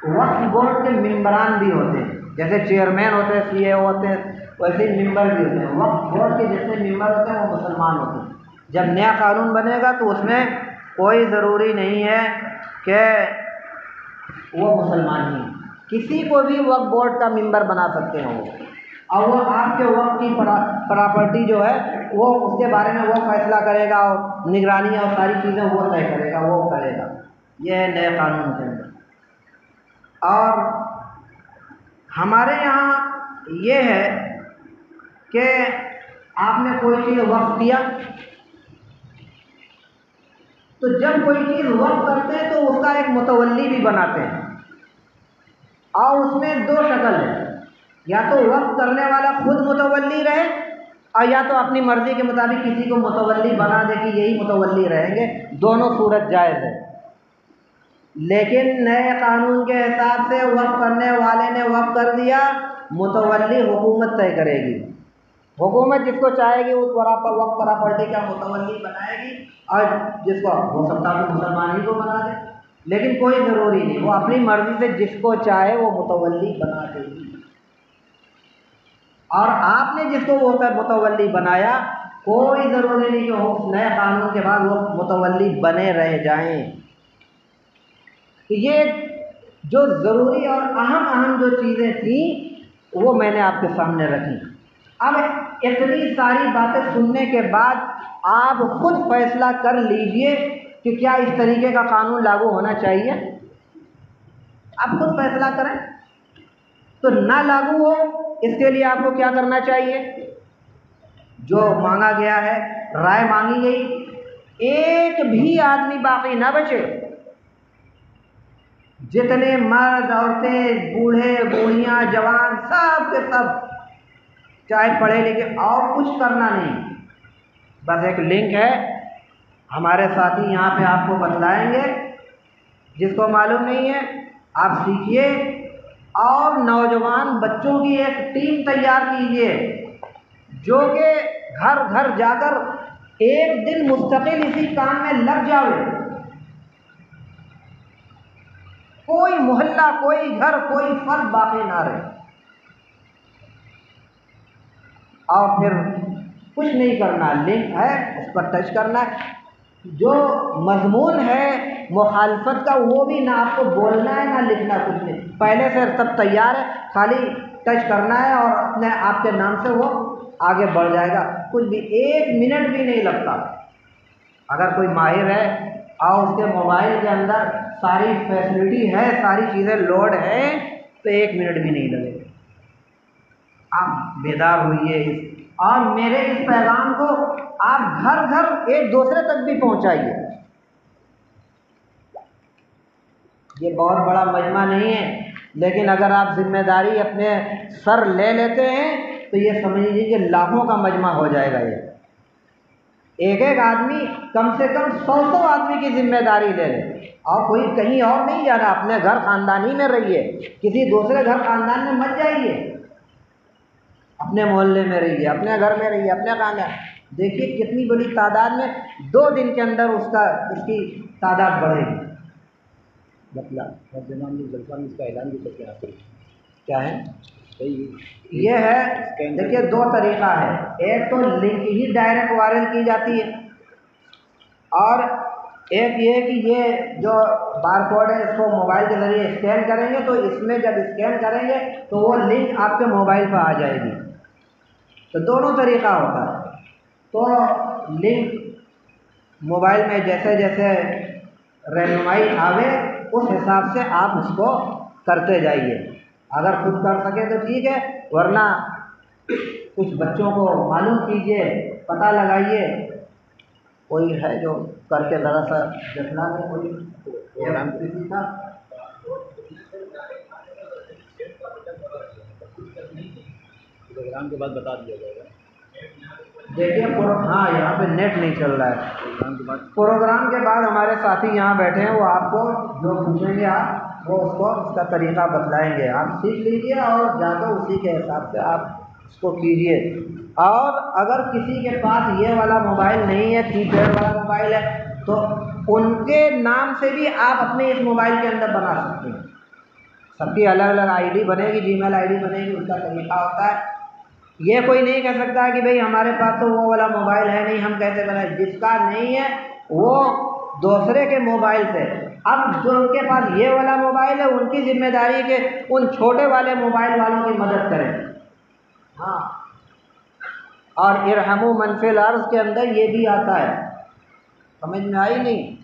وقف بورڈ کے ممبران بھی ہوتے ہیں، جیسے چیئرمین ہوتے ہیں، CEO ہوتے ہیں، ویسے ہی ممبر بھی ہوتے ہیں۔ وقف بورڈ کے جتنے ممبر ہوتے ہیں وہ مسلمان ہوتے ہیں۔ جب نیا قانون بنے گا تو اس میں کوئی ضروری نہیں ہے کہ وہ مسلمان ہی، کسی کو بھی وقف بورڈ کا ممبر بنا سکتے ہیں وہ، اور وہ آپ کے وقف کی پراپرٹی جو ہے وہ اس کے بارے میں وہ فیصلہ کرے گا، اور نگرانی اور ساری چیزیں وہ طے کرے گا، وہ کرے گا۔ یہ ہے نئے قانون کے اندر۔ اور ہمارے یہاں یہ ہے کہ آپ نے کوئی چیز وقف کیا، تو جب کوئی چیز وقف کرتے ہیں تو اس کا ایک متولی بھی بناتے ہیں، اور اس میں دو شکل ہے، یا تو وقف کرنے والا خود متولی رہے، اور یا تو اپنی مرضی کے مطابق کسی کو متولی بنا دے کہ یہی متولی رہیں گے، دونوں صورت جائز ہے۔ لیکن نئے قانون کے حساب سے وقف کرنے والے نے وقف کر دیا، متولی حکومت طے کرے گی، حکومت جس کو چاہے گی اس وقف پراپرٹی کا متولی بنائے گی، اور جس کو ہو سکتا ہے مسلمان ہی کو بنا دے۔ لیکن کوئی ضروری نہیں، وہ اپنی مرضی سے جس کو چاہے وہ متولی بنا دے گی، اور آپ نے جس کو وہ متولی بنایا کوئی ضروری نہیں کہ وہ نئے قانون کے بعد وہ متولی بنے رہ جائیں۔ یہ جو ضروری اور اہم جو چیزیں تھیں وہ میں نے آپ کے سامنے رکھی۔ اب اتنی ساری باتیں سننے کے بعد آپ خود فیصلہ کر لیجئے کہ کیا اس طریقے کا قانون لاگو ہونا چاہیے۔ آپ خود فیصلہ کریں، تو نہ لاگو ہو اس کے لیے آپ کو کیا کرنا چاہیے؟ جو مانگا گیا ہے، رائے مانگی گئی، ایک بھی آدمی باقی نہ بچے، جتنے مرد، عورتیں، بوڑھے، بوڑھیاں، جوان، سب کے سب، چاہے پڑھے لکھے، اور کچھ کرنا نہیں، بس ایک لنک ہے، ہمارے ساتھی یہاں پہ آپ کو بتلائیں گے، جس کو معلوم نہیں ہے آپ سیکھیے، اور نوجوان بچوں کی ایک ٹیم تیار کیجیے جو کہ گھر گھر جا کر ایک دن مستقل اسی کام میں لگ جاوے، کوئی محلہ، کوئی گھر، کوئی فرد باقی نہ رہے، اور پھر کچھ نہیں کرنا، لنک ہے اس پر ٹچ کرنا ہے، جو مضمون ہے مخالفت کا وہ بھی نہ آپ کو بولنا ہے نہ لکھنا، کچھ نہیں، پہلے سے سب تیار ہے، خالی ٹچ کرنا ہے اور اپنے آپ کے نام سے وہ آگے بڑھ جائے گا، کچھ بھی، ایک منٹ بھی نہیں لگتا۔ اگر کوئی ماہر ہے اور اس کے موبائل کے اندر ساری فیسلٹی ہے، ساری چیزیں لوڈ ہیں، تو ایک منٹ بھی نہیں لگے گا۔ آپ بیدار ہوئیے اور میرے اس پیغام کو آپ گھر گھر ایک دوسرے تک بھی پہنچائیے۔ یہ بہت بڑا مجمع نہیں ہے، لیکن اگر آپ ذمہ داری اپنے سر لے لیتے ہیں تو یہ سمجھ لیجیے کہ لاکھوں کا مجمع ہو جائے گا۔ یہ ایک ایک آدمی کم سے کم 100 آدمی کی ذمہ داری لے لے، اور کوئی کہیں اور نہیں جانا، اپنے گھر خاندانی میں رہیے، کسی دوسرے گھر خاندان میں مت جائیے، اپنے محلے میں رہیے، اپنے گھر میں رہیے، اپنے خاندان۔ دیکھیے کتنی بڑی تعداد میں 2 دن کے اندر اس کی تعداد بڑھے گی۔ اس کا اعلان بھی کر کے کیا ہے یہ ہے، دیکھیے 2 طریقہ ہے، ایک تو لنک ہی ڈائریکٹ وائرل کی جاتی ہے، اور ایک یہ کہ یہ جو بار کوڈ ہے اس کو موبائل کے ذریعے اسکین کریں گے، تو اس میں جب اسکین کریں گے تو وہ لنک آپ کے موبائل پہ آ جائے گی، تو دونوں طریقہ ہوتا ہے۔ تو لنک موبائل میں جیسے جیسے رہنمائی آوے اس حساب سے آپ اس کو کرتے جائیے، اگر خود کر سکے تو ٹھیک ہے، ورنہ کچھ بچوں کو معلوم کیجیے، پتہ لگائیے، کوئی ہے جو کر کے ذرا سا دیکھنا ہے، کوئی کسی کا پروگرام کے بعد بتا دیا جائے گا۔ دیکھیے ہاں یہاں پہ نیٹ نہیں چل رہا ہے، پروگرام کے بعد ہمارے ساتھی یہاں بیٹھے ہیں، وہ آپ کو جو پوچھیں گے آپ وہ اس کو اس کا طریقہ بتلائیں گے، آپ سیکھ لیجیے اور جا کر اسی کے حساب سے آپ اس کو کیجیے۔ اور اگر کسی کے پاس یہ والا موبائل نہیں ہے، کی پیڈ والا موبائل ہے، تو ان کے نام سے بھی آپ اپنے اس موبائل کے اندر بنا سکتے ہیں، سب کی الگ الگ آئی ڈی بنے گی، جی میل آئی ڈی بنے گی، اس کا طریقہ ہوتا ہے۔ یہ کوئی نہیں کہہ سکتا کہ بھئی ہمارے پاس تو وہ والا موبائل ہے نہیں، ہم کیسے بنائیں، جس کا نہیں ہے وہ دوسرے کے موبائل سے، اب جو ان کے پاس یہ والا موبائل ہے ان کی ذمہ داری کہ ان چھوٹے والے موبائل والوں کی مدد کریں، ہاں، اور ارحموا من فی الارض کے اندر یہ بھی آتا ہے، سمجھ میں آئی نہیں؟